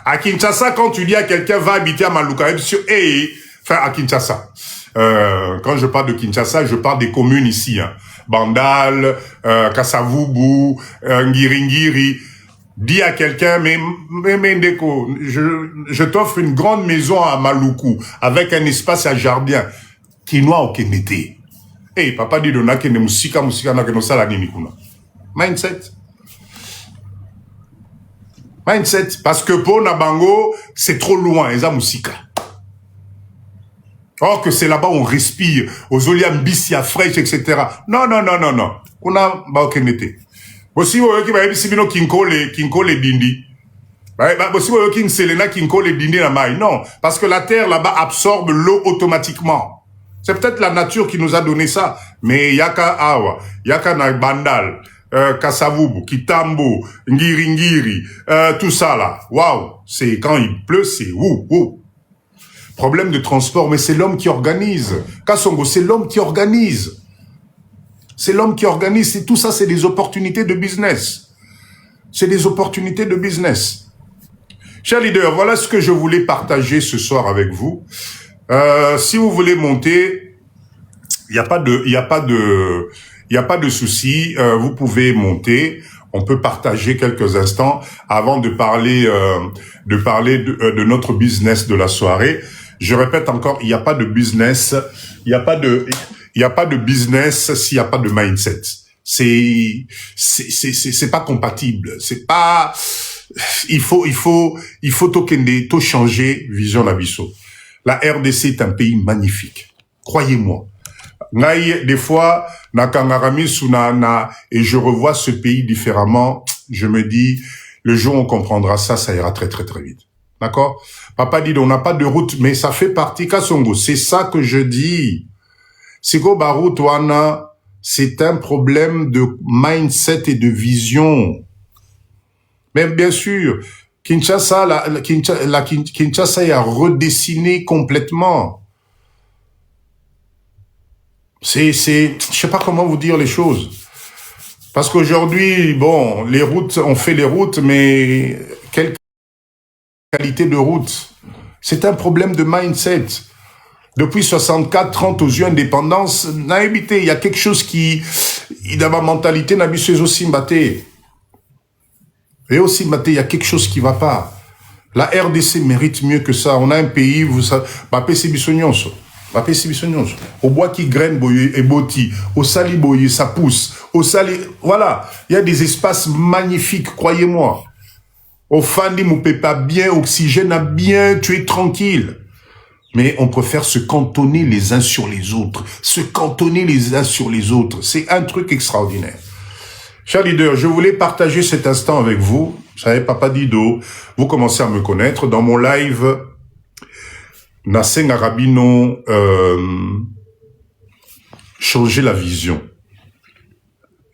À Kinshasa, quand tu dis à quelqu'un va habiter à Maluka, enfin à Kinshasa. Quand je parle de Kinshasa, je parle des communes ici, hein. Bandal, Kasavubu, Ngiringiri. Dis à quelqu'un, mais Ndeko, je t'offre une grande maison à Maluku, avec un espace à jardin, Kinoa au Kenete. Hey, papa dit de nakene musika na keno sala nini kuna. Mindset. Parce que pour Nabango, c'est trop loin, eza musika. Or que c'est là-bas où on respire, aux oliambisia fraîches, etc. Non. On a Baokenete. Aussi, qui va y kinkole dindi. Aussi, qui selena kinkole dindi na mai. Non. Parce que la terre là-bas absorbe l'eau automatiquement. C'est peut-être la nature qui nous a donné ça. Mais yaka awa, yaka na bandal, Kasavubu, Kitambo, Ngiringiri, tout ça là. Waouh. C'est quand il pleut, c'est ouh. Problème de transport, mais c'est l'homme qui organise. Kassongo, c'est l'homme qui organise. C'est l'homme qui organise. Et tout ça, c'est des opportunités de business. C'est des opportunités de business. Chers leaders, voilà ce que je voulais partager ce soir avec vous. Si vous voulez monter, il n'y a pas de souci. Vous pouvez monter. On peut partager quelques instants avant de parler de notre business de la soirée. Je répète encore, il n'y a pas de business, il n'y a pas de business s'il n'y a pas de mindset. C'est pas compatible. C'est pas, il faut tout changer vision d'abisso. La RDC est un pays magnifique. Croyez-moi. Des fois, et je revois ce pays différemment, je me dis, le jour où on comprendra ça, ça ira très très très vite. D'accord? Papa dit, on n'a pas de route, mais ça fait partie, Kassongo. C'est ça que je dis. Siko Barou, Toana, c'est un problème de mindset et de vision. Mais bien sûr, Kinshasa, Kinshasa est à redessiner complètement. je sais pas comment vous dire les choses. Parce qu'aujourd'hui, bon, les routes, on fait les routes, mais quelle qualité de route? C'est un problème de mindset. Depuis 64, 30 aux yeux indépendance, n'a évité, il y a quelque chose qui, dans ma mentalité, n'a bis aussi mbaté. Et aussi mbaté, il y a quelque chose qui va pas. La RDC mérite mieux que ça. On a un pays, vous savez, Mbappé c'est bisognoso. Mbappé c'est bisognoso. Au bois qui graine boye et boti, au sali boye ça pousse, au sali, voilà. Il y a des espaces magnifiques, croyez-moi. Au fandi moupé pas bien, oxygène a bien, tu es tranquille. Mais on préfère se cantonner les uns sur les autres. Se cantonner les uns sur les autres. C'est un truc extraordinaire. Chers leaders, je voulais partager cet instant avec vous. Vous savez, Papa Dido, vous commencez à me connaître. Dans mon live, Nasseng Arabino, changer la vision.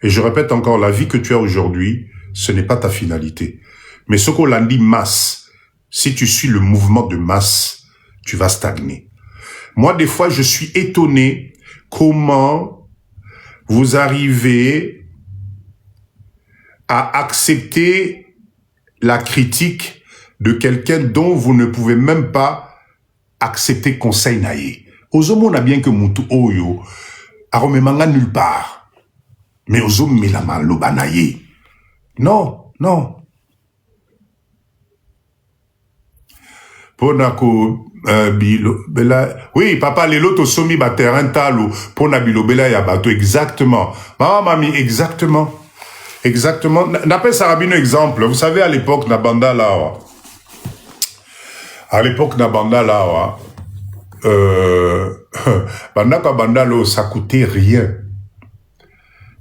Et je répète encore, la vie que tu as aujourd'hui, ce n'est pas ta finalité. Mais ce qu'on l'a dit masse, si tu suis le mouvement de masse, tu vas stagner. Moi, des fois, je suis étonné comment vous arrivez à accepter la critique de quelqu'un dont vous ne pouvez même pas accepter conseil naïe. Ozomo n'a bien que Moutou Oyo, aromemanga nulle part. Mais Ozomo melama loba naïe. Non, non. Ponako oui, papa, les lots somi ba terrain talo, pona bilobela ya bato, exactement. Maman, mami, exactement. Exactement. N'appelle ça rabino exemple. Vous savez, à l'époque, Nabanda Lawa. À l'époque, Nabanda Lawa, Bandaka Bandalo, ça coûtait rien.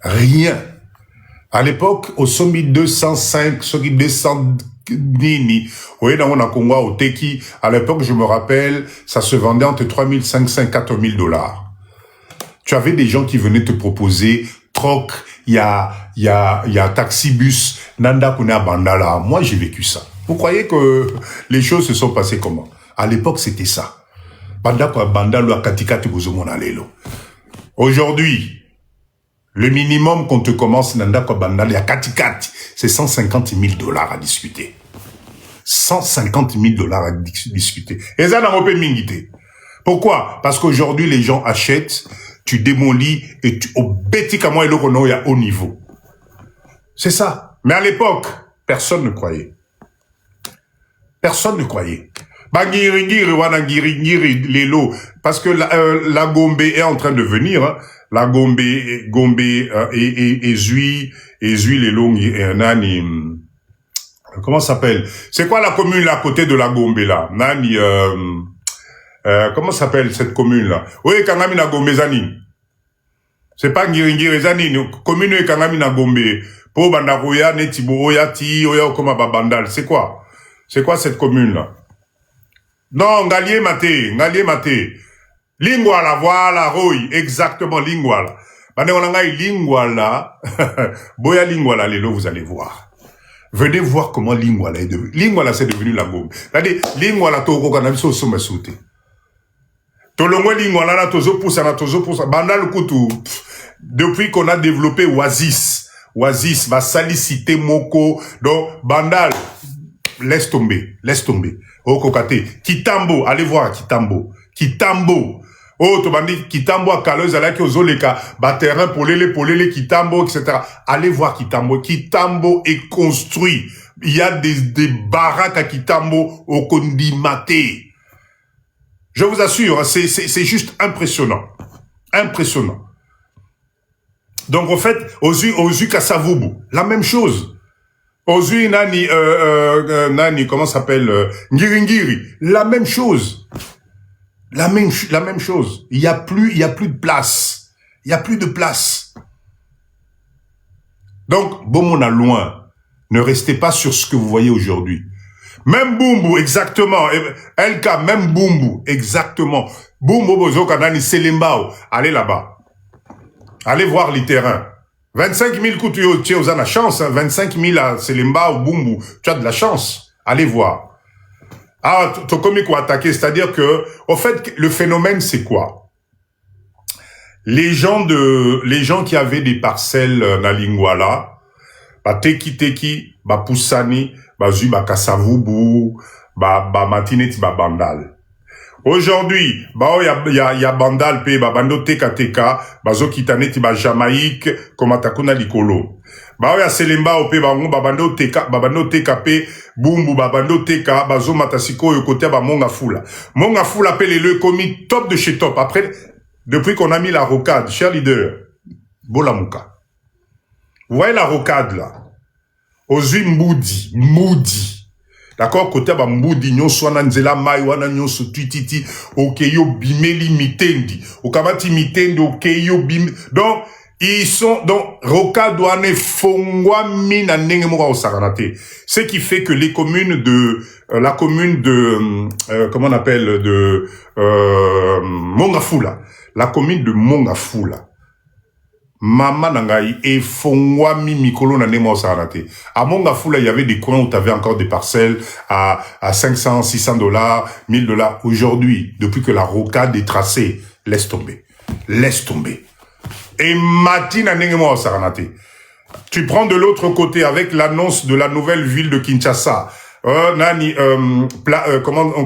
Rien. À l'époque, au sommet 205, ce qui descend Nini, oui, dans mon Congo, au Teki, à l'époque, je me rappelle, ça se vendait entre 3500 et 4000 $. Tu avais des gens qui venaient te proposer troc, il y a taxi-bus, Nanda Kuna Bandala. Moi, j'ai vécu ça. Vous croyez que les choses se sont passées comment? À l'époque, c'était ça. Bandaka Bandalo, Katikati Bozomona Lelo. Aujourd'hui, le minimum qu'on te commence, Nanda Bandala, à Katikati, c'est 150 000 $ à discuter. 150 000 $ à discuter. Et ça, dans mon mingité. Pourquoi? Parce qu'aujourd'hui, les gens achètent, tu démolis, et au bêtis comme moi, il y a haut niveau. C'est ça. Mais à l'époque, personne ne croyait. Personne ne croyait. Parce que la Gombe est en train de venir, hein. La Gombe et Zui les longues et Nani, comment ça s'appelle? C'est quoi la commune là à côté de la Gombe là? Nani, comment s'appelle cette commune là? Oui, Kangami na Gombe Zani. C'est pas Ngiringiri Zani, commune Kangami na Gombe. Po Bandaroya, Netibo, Oyati, Oya Okoma Babandal. C'est quoi? C'est quoi cette commune là? Non, Ngalié Maté. Lingwala, voilà, Roy, exactement, Lingwala. Lingwala, Boya Lingwala, Lelo, vous allez voir. Venez voir comment Lingwala est devenu. Lingwala, c'est devenu la Gombe. C'est-à-dire, Lingwala, Toko, Kanabiso, Somme, Souté. Tolongwe Lingwala, Tozo, Poussa, Bandal Koutou, depuis qu'on a développé Oasis, va saliciter Moko, donc, Bandal, laisse tomber. Okokate, Kitambo, allez voir Kitambo. Oh, Tobandi, Kitambo à Kaloz, Alaki Ozoleka, Baterrain, Polele, Kitambo, etc. Allez voir Kitambo. Kitambo est construit. Il y a des baraques à Kitambo au Kondimate. Je vous assure, c'est juste impressionnant. Impressionnant. Donc, en fait, Ozu Kasavubu, la même chose. Ozu Nani, comment s'appelle, Ngiringiri, la même chose. La même chose. Il y a plus de place. Il y a plus de place. Donc, Bomona loin. Ne restez pas sur ce que vous voyez aujourd'hui. Même Bumbu, exactement. LK, même Bumbu, exactement. Bumbu, Bozo, Kanani, Selembao. Allez là-bas. Allez voir les terrains. 25 000 coups, tu as la chance. Hein. 25 000 à Selembao, Bumbu. Tu as de la chance. Allez voir. Ah, Tokomi quoi attaquer, c'est-à-dire que, au fait, le phénomène, c'est quoi? les gens qui avaient des parcelles na Lingwala, teki, poussani, zui kasavubu, matineti bandal. Aujourd'hui, y a bandal pe bando teka, bazo kitaneti Jamaïque, komatakuna likolo. Ya selemba ope bando teka pe bumbu bando teka bazo matasiko yo côté monga fula. Monga fula pe le commis top de chez top. Après, depuis qu'on a mis la rocade, cher leader, Bolamuka. Vous voyez la rocade là? Ozui Moudi. D'accord, côté Mboudi, nyonso wana nzela mai wana nyonso tuititi, okeyo bimeli mitendi, okamati mitendi, okeyo bim. Donc, ils sont, donc, rocade wane fongwa mina nenge moka osaranate. Ce qui fait que les communes de, la commune de, comment on appelle, de, Mongafula. La commune de Mongafula. Mama nangai et fongwa mi mikolo na nemo sarate. À Mongafula, il y avait des coins où tu avais encore des parcelles à 500, 600 dollars, 1000 dollars. Aujourd'hui, depuis que la rocade est tracée, laisse tomber. Laisse tomber. Et matina nemo sarate. Tu prends de l'autre côté avec l'annonce de la nouvelle ville de Kinshasa. Comment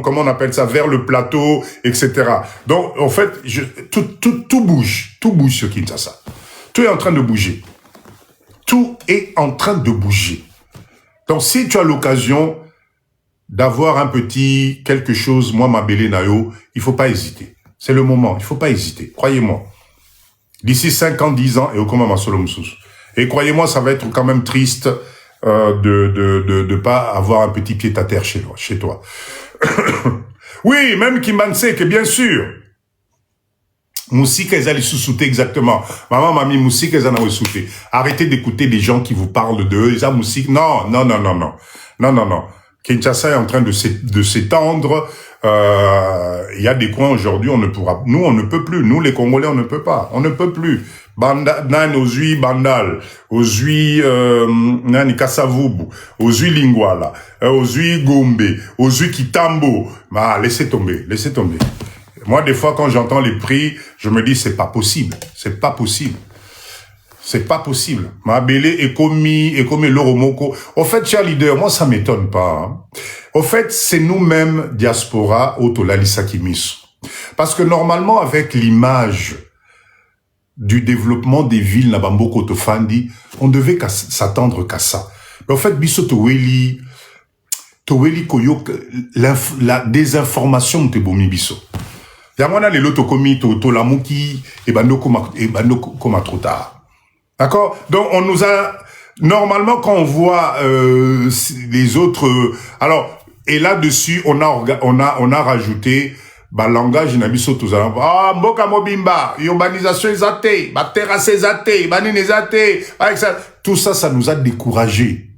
on appelle ça, vers le plateau, etc. Donc, en fait, tout bouge sur Kinshasa. Tout est en train de bouger. Tout est en train de bouger. Donc, si tu as l'occasion d'avoir un petit quelque chose, moi, ma belle nayo, il faut pas hésiter. C'est le moment, il faut pas hésiter. Croyez-moi. D'ici 5 ans, 10 ans, et au commun ma solo msous. Et croyez-moi, ça va être quand même triste de pas avoir un petit pied à terre chez toi. Oui, même Kimbanse, que bien sûr. Moussika, ils allaient sous-souter exactement. Maman m'a mis Moussika, ils en ont sous-souté. Arrêtez d'écouter des gens qui vous parlent d'eux. Ils ont Moussika. Non. Kinshasa est en train de s'étendre. Il y a des coins aujourd'hui, nous, on ne peut plus. Nous, les Congolais, on ne peut pas. On ne peut plus. Nan, Ozui Bandal, Ozui, Nani Kasavubu, Ozui Lingwala, Ozui Gombe, Ozui Kitambo. Laissez tomber. Moi, des fois, quand j'entends les prix, je me dis, c'est pas possible. Ma belé est commis l'oromoko. Au fait, cher leader, moi, ça m'étonne pas. Hein. Au fait, c'est nous-mêmes, diaspora, Otolalisa Kimis. Parce que normalement, avec l'image du développement des villes, Nabamboko Tofandi, on devait s'attendre qu'à ça. Mais au fait, Biso Toweli Koyo, la désinformation de Bomi Biso. Yamwana les lotokomi to lamuki et bando koma trop tard. D'accord? Donc on nous a normalement quand on voit les autres alors et là-dessus on a rajouté langage nabiso tozala mboka mobimba urbanisation ezate terrasse ezate banine ezate avec ça tout ça nous a découragés.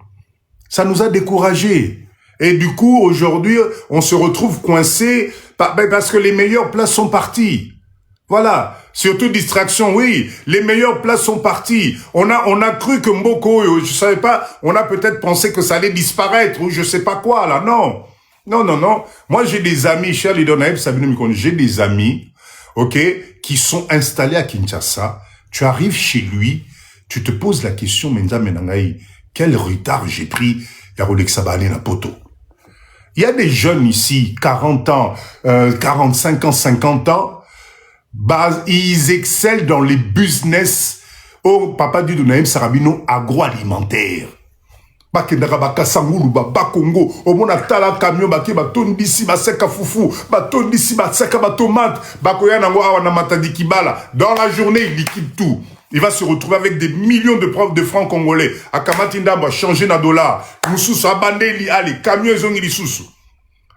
Ça nous a découragés. Et du coup, aujourd'hui, on se retrouve coincé parce que les meilleures places sont parties. Voilà. Surtout distraction, oui. Les meilleures places sont parties. On a cru que Mboko, je savais pas, on a peut-être pensé que ça allait disparaître ou je sais pas quoi, là. Non. Moi, j'ai des amis, cher Lidonaïb Sabine Mikon, j'ai des amis, ok, qui sont installés à Kinshasa. Tu arrives chez lui, tu te poses la question, Menza Menangaï, quel retard j'ai pris, Yaroleksabane na poto. Il y a des jeunes ici, 40 ans, 45 ans, 50 ans, ils excellent dans les business au papa du Dunaïm Sarabino agroalimentaire. Bakendaka bakasangulu bakongo omona tala camion baki batondisi baseka fufu batondisi baseka batomate bakoya nango awa na matadi kibala dans la journée il liquide tout. Il va se retrouver avec des millions de francs congolais. Akamati ndamba changer na dollar. Mususu abandeli ali camion zongi lisusu.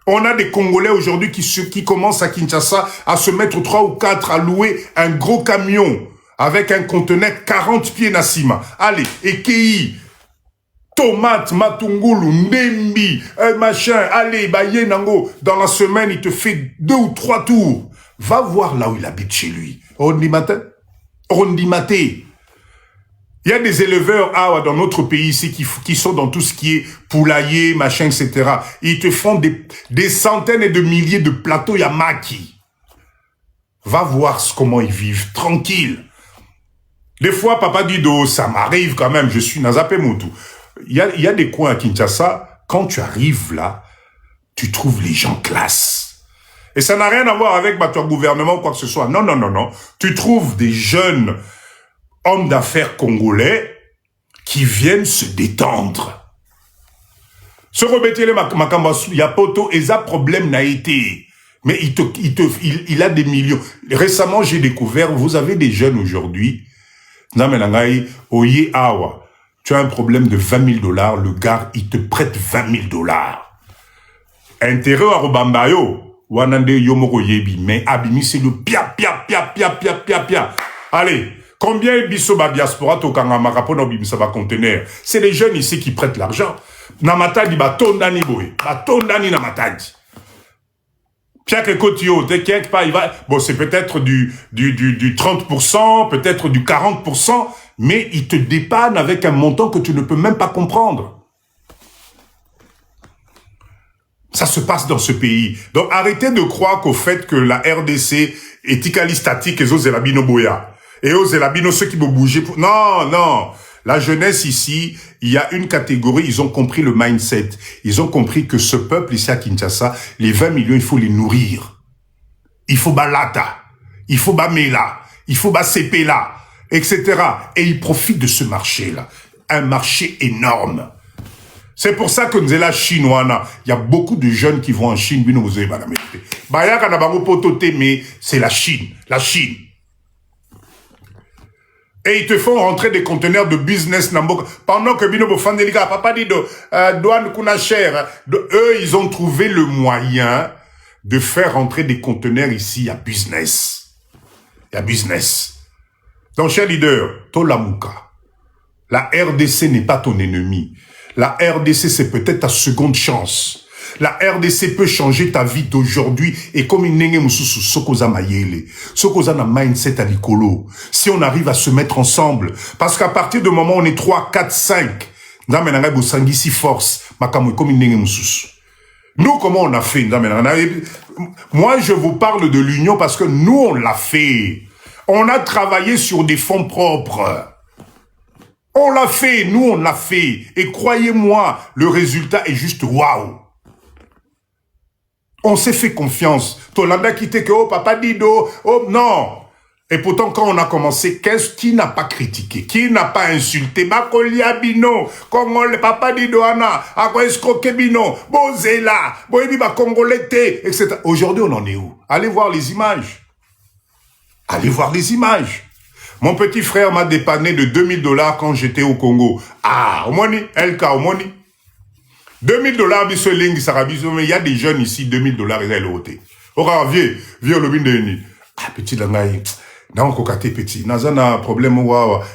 On a des Congolais aujourd'hui qui commencent à Kinshasa à se mettre 3 ou 4 à louer un gros camion avec un conteneur 40 pieds Nassima. Allez, Ekei, tomate, matungulu, ndembi, machin, allez, baye nango. Dans la semaine, il te fait 2 ou 3 tours. Va voir là où il habite chez lui. Rondimaté. Il y a des éleveurs dans notre pays ici qui sont dans tout ce qui est poulailler, machin, etc. Ils te font des centaines et de milliers de plateaux Yamaki. Va voir comment ils vivent, tranquille. Des fois, Papa Dido, ça m'arrive quand même, je suis Nazapé Moutou. Il y a des coins à Kinshasa, quand tu arrives là, tu trouves les gens classe. Et ça n'a rien à voir avec ton gouvernement ou quoi que ce soit. Non, non, non, non. Tu trouves des jeunes hommes d'affaires congolais qui viennent se détendre. Ce rebêtele Makambasu, il y a poto, et ça problème n'a été. Mais il a des millions. Récemment, j'ai découvert, vous avez des jeunes aujourd'hui, Oye Awa, tu as un problème de $20 000, le gars, il te prête $20 000. Intérêt à Robambayo, Wanande Yomoro Yebi, mais Abimi, c'est le pia. Allez, combien biso ba diaspora to kanga marapo no bimisa ba conteneur? C'est les jeunes ici qui prêtent l'argent. Namatadi ba tondani boy, ba tondani namatadi. Chaque Cotio, t'inquiète pas, il va, bon, c'est peut-être du 30%, peut-être du 40%, mais il te dépanne avec un montant que tu ne peux même pas comprendre. Ça se passe dans ce pays. Donc, arrêtez de croire qu'au fait que la RDC est ticali statique et aux Elabino Boya. Et aux Elabino, ceux qui vont bouger pour... Non, non. La jeunesse ici, il y a une catégorie, ils ont compris le mindset. Ils ont compris que ce peuple ici à Kinshasa, les 20 millions, il faut les nourrir. Il faut balata, il faut bamela, il faut basepela, etc. Et ils profitent de ce marché-là. Un marché énorme. C'est pour ça que nous sommes là, chinois. Il y a beaucoup de jeunes qui vont en Chine. Mais c'est la Chine. La Chine. Et ils te font rentrer des conteneurs de business pendant que Bino Bofandelika, Papa Dido, douane kuna cher, eux, ils ont trouvé le moyen de faire rentrer des conteneurs ici. Il y a business. Il y a business. Donc, cher leader, Tolamuka, la RDC n'est pas ton ennemi. La RDC, c'est peut-être ta seconde chance. La RDC peut changer ta vie d'aujourd'hui et comme une nenge mususu sokoza mayele, sokoza na mindset à l'icolo. Si on arrive à se mettre ensemble, parce qu'à partir du moment où on est 3, 4, 5, ndamenanga bosangisi force, makamwe comme une nenge mususu. Nous, comment on a fait? Moi, je vous parle de l'union parce que nous, on l'a fait. On a travaillé sur des fonds propres. On l'a fait, nous, on l'a fait. Et croyez-moi, le résultat est juste waouh. On s'est fait confiance. Tolanda quitté que, oh, Papa Dido, oh, non. Et pourtant, quand on a commencé, qui n'a pas critiqué? Qui n'a pas insulté? Bakolia Bino, Congolais, Papa Dido, Anna, Akoescroke Bino, Bozela, Boebi Bakongolete, etc. Aujourd'hui, on en est où? Allez voir les images. Allez voir les images. Mon petit frère m'a dépanné de $2000 quand j'étais au Congo. Ah, Omoni, LK, Omoni. $2000, biso lingi sarabiso, mais il y a des jeunes ici, $2000, ils ont l'ôté. Ora, vieux, le bin de ni. Ah, petit langaï. Non, kokate petit. Nazana, problème,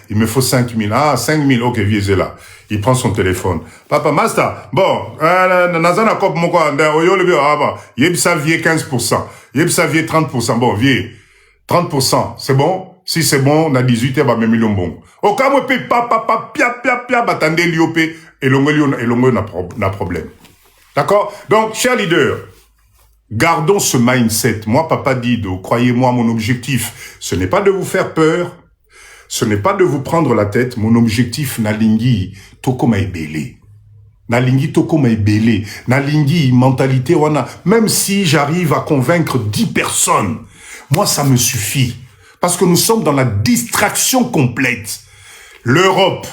il me faut 5000. Ah, 5000, ok, vieux, là. Il prend son téléphone. Papa, master, bon, Nazana, kop, mon quoi, oyo, le bio, ah, bah, yebsa vieux 15%. Yebsa vieux 30%. Bon, vieux, 30%, c'est bon? Si c'est bon, on a 18, bah, même million bon. Au cas où, papa, pia, batande liopé, et l'ongo n'a problème. D'accord? Donc, cher leader, gardons ce mindset. Moi, Papa Dido, croyez-moi, mon objectif, ce n'est pas de vous faire peur, ce n'est pas de vous prendre la tête. Mon objectif, nalingi, tokoma ebele. Nalingi, tokoma ebele. Nalingi, mentalité, wana. Même si j'arrive à convaincre 10 personnes, moi, ça me suffit. Parce que nous sommes dans la distraction complète. L'Europe,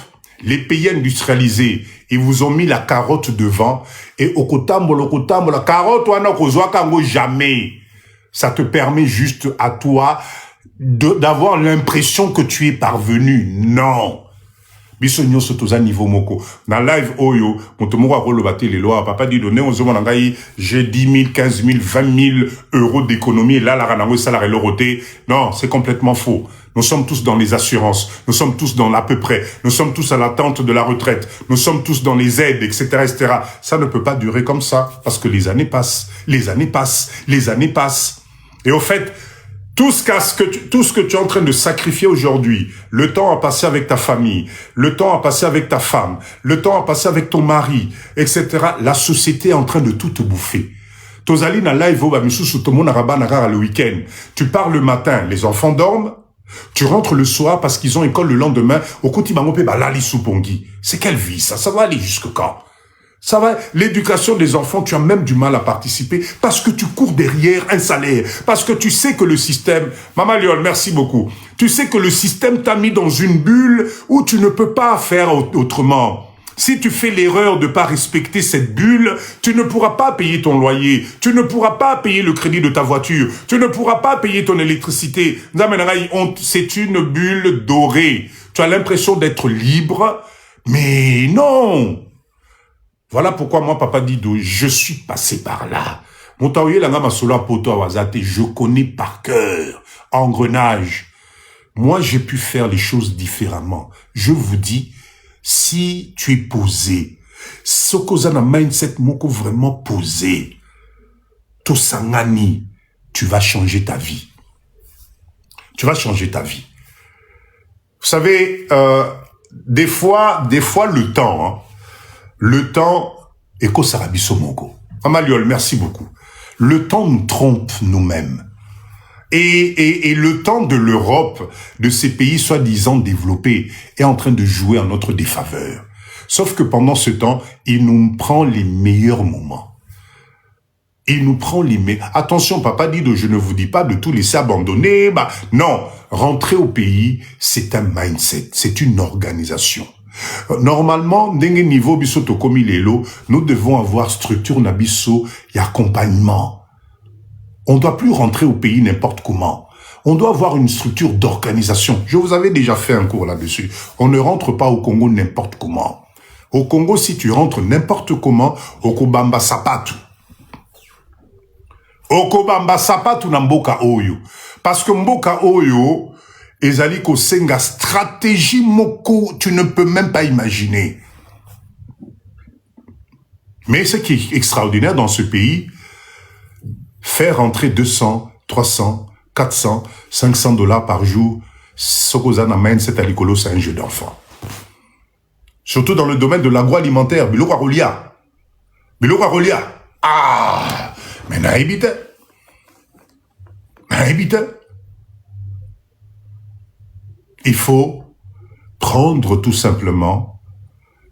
les pays industrialisés, ils vous ont mis la carotte devant. Et au kotambo, la carotte, jamais. Ça te permet juste à toi d'avoir l'impression que tu es parvenu. Non. Bisogno sotoza niveau moko. Dans live oyo, montomoko rolo bate les lois. Papa dit donner aux hommes j'ai 10 000, 15 000, 20 000 euros d'économie. Là, la ranango salaire l'euroté. Non, c'est complètement faux. Nous sommes tous dans les assurances. Nous sommes tous dans l'à peu près. Nous sommes tous à l'attente de la retraite. Nous sommes tous dans les aides, etc., etc. Ça ne peut pas durer comme ça. Parce que les années passent. Les années passent. Les années passent. Et au fait, tout ce que tu es en train de sacrifier aujourd'hui, le temps à passer avec ta famille, le temps à passer avec ta femme, le temps à passer avec ton mari, etc., la société est en train de tout te bouffer. Tozali na live oba misusu to mona rabana le week-end. Tu pars le matin, les enfants dorment. Tu rentres le soir parce qu'ils ont école le lendemain. Au côté bangope balali soupongi. C'est quelle vie ça? Ça va aller jusque quand? Ça va, l'éducation des enfants, tu as même du mal à participer parce que tu cours derrière un salaire, parce que tu sais que le système, Maman Liol, merci beaucoup, tu sais que le système t'a mis dans une bulle où tu ne peux pas faire autrement. Si tu fais l'erreur de ne pas respecter cette bulle, tu ne pourras pas payer ton loyer, tu ne pourras pas payer le crédit de ta voiture, tu ne pourras pas payer ton électricité. C'est une bulle dorée. Tu as l'impression d'être libre, mais non. Voilà pourquoi moi, Papa Dido, je suis passé par là. Je connais par cœur, engrenage. Moi, j'ai pu faire les choses différemment. Je vous dis, si tu es posé, ce que na mindset moko vraiment posé, to sangani, tu vas changer ta vie. Tu vas changer ta vie. Vous savez, des fois le temps est qu'au Sarabiso Mongo. Amaliol, merci beaucoup. Le temps nous trompe nous-mêmes. Et le temps de l'Europe, de ces pays soi-disant développés, est en train de jouer en notre défaveur. Sauf que pendant ce temps, il nous prend les meilleurs moments. Il nous prend les meilleurs... Attention, Papa Dido, je ne vous dis pas de tout laisser abandonner. Non, rentrer au pays, c'est un mindset, c'est une organisation. Normalement, dengue niveau bisoto komi lelo, nous devons avoir structure nabiso et accompagnement. On ne doit plus rentrer au pays n'importe comment. On doit avoir une structure d'organisation. Je vous avais déjà fait un cours là-dessus. On ne rentre pas au Congo n'importe comment. Au Congo, si tu rentres n'importe comment, okobamba sapatu. Okobamba sapatu na mboka oyo. Parce que mboka oyo, ezali ko senga stratégie moko, tu ne peux même pas imaginer. Mais ce qui est extraordinaire dans ce pays, faire rentrer 200, 300, 400, 500 dollars par jour, Sokozana Main, c'est un jeu d'enfant. Surtout dans le domaine de l'agroalimentaire, Biloko Rolia. Biloko Rolia. Ah, mais naïbite. Naïbite. Il faut prendre tout simplement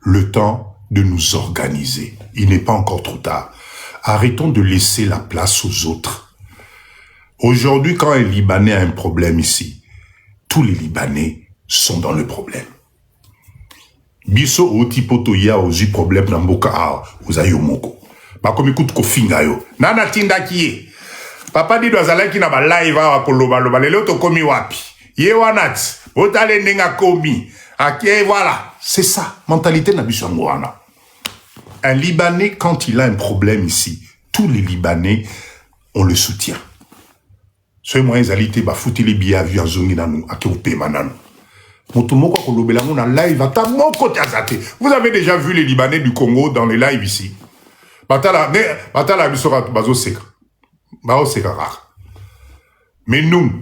le temps de nous organiser. Il n'est pas encore trop tard. Arrêtons de laisser la place aux autres. Aujourd'hui, quand un Libanais a un problème ici, tous les Libanais sont dans le problème. Biso otipoto ya ozi problème na mboka ozayo moko. Bakomi ko finga yo. Nana tinda kiye. Papa Dido azalaki na ba live awa koloba loba lelo to komi wapi. Ye wanat. Otale nenga komi. Aké voilà, c'est ça, mentalité na biso ngwana. Un Libanais, quand il a un problème ici, tous les Libanais, on le soutient. Ce moyen zalité ba fouti les billets avion zongi nanou ake ope manano. Motomoko kolobela mona live ata moko tiazate. Vous avez déjà vu les Libanais du Congo dans les lives ici. Batala bisora bazo seka. Bao seka rare. Mais nous,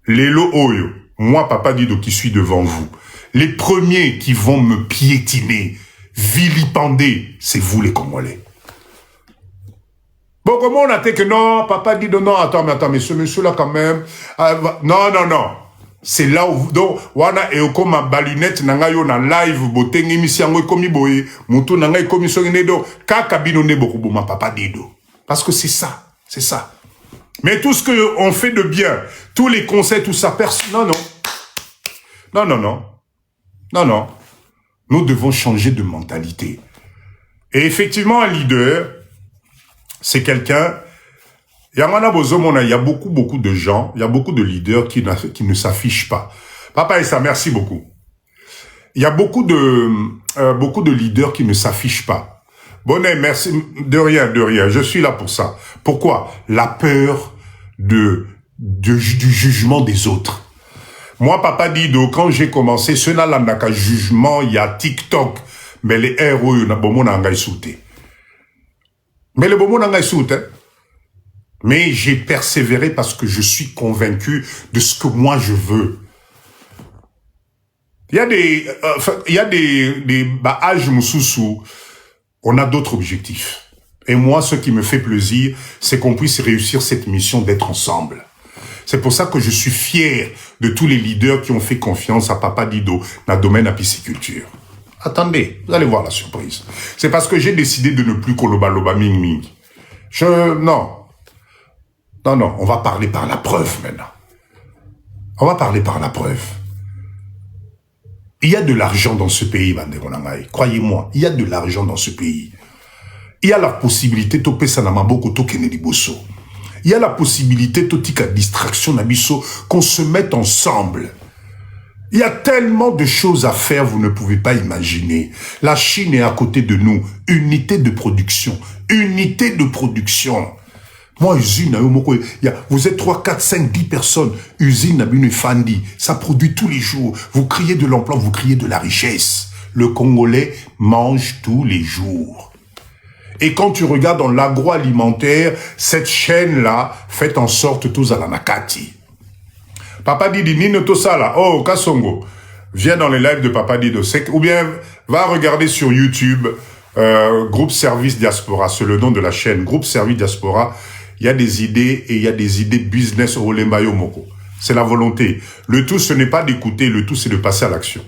Lelo Oyo, moi Papa Dido qui suis devant vous, les premiers qui vont me piétiner, vilipender, c'est vous les Congolais. Bon, comment on a dit que non, Papa dit non, attends, mais ce monsieur-là quand même, non. C'est là où, donc, wana e okoma balunette nanga yo na live, botengi misiango komi boye, mutu nanga komi songinedo, kaka bino ne bokubo ma Papa Dido. Parce que c'est ça. Mais tout ce que on fait de bien, tous les conseils, tout ça, non. Nous devons changer de mentalité. Et effectivement, un leader, c'est quelqu'un, il y a beaucoup de gens, il y a beaucoup de leaders qui ne s'affichent pas. Papa Issa, merci beaucoup. Il y a beaucoup de leaders qui ne s'affichent pas. Bonnet, merci, de rien, je suis là pour ça. Pourquoi? La peur du jugement des autres. Moi, Papa Dido, quand j'ai commencé, ce n'a pas jugement, il y a TikTok, mais les héros, il y a beaucoup de sauté. Mais le bon n'a sauté. Mais j'ai persévéré parce que je suis convaincu de ce que moi je veux. Il y a des âges moussoussou, on a d'autres objectifs. Et moi, ce qui me fait plaisir, c'est qu'on puisse réussir cette mission d'être ensemble. C'est pour ça que je suis fier de tous les leaders qui ont fait confiance à Papa Dido dans le domaine de la pisciculture. Attendez, vous allez voir la surprise. C'est parce que j'ai décidé de ne plus koloba ming ming. Non, on va parler par la preuve maintenant. On va parler par la preuve. Il y a de l'argent dans ce pays, Banderonangaï. Croyez-moi, il y a de l'argent dans ce pays. Il y a la possibilité de faire il y a la possibilité de faire distraction qu'on se mette ensemble. Il y a tellement de choses à faire, vous ne pouvez pas imaginer. La Chine est à côté de nous. Unité de production. Unité de production. Moi, usine, vous êtes 3, 4, 5, 10 personnes. Usine, Fandi. Ça produit tous les jours. Vous criez de l'emploi, vous criez de la richesse. Le Congolais mange tous les jours. Et quand tu regardes dans l'agroalimentaire, cette chaîne-là fait en sorte tous à la Nakati. Papa Didi, Nino Tosala, oh, Kasongo, viens dans les lives de Papa Dido. Ou bien, va regarder sur YouTube, Groupe Service Diaspora, c'est le nom de la chaîne, Groupe Service Diaspora. Il y a des idées et il y a des idées business au Lembayo Moko. C'est la volonté. Le tout, ce n'est pas d'écouter, le tout, c'est de passer à l'action.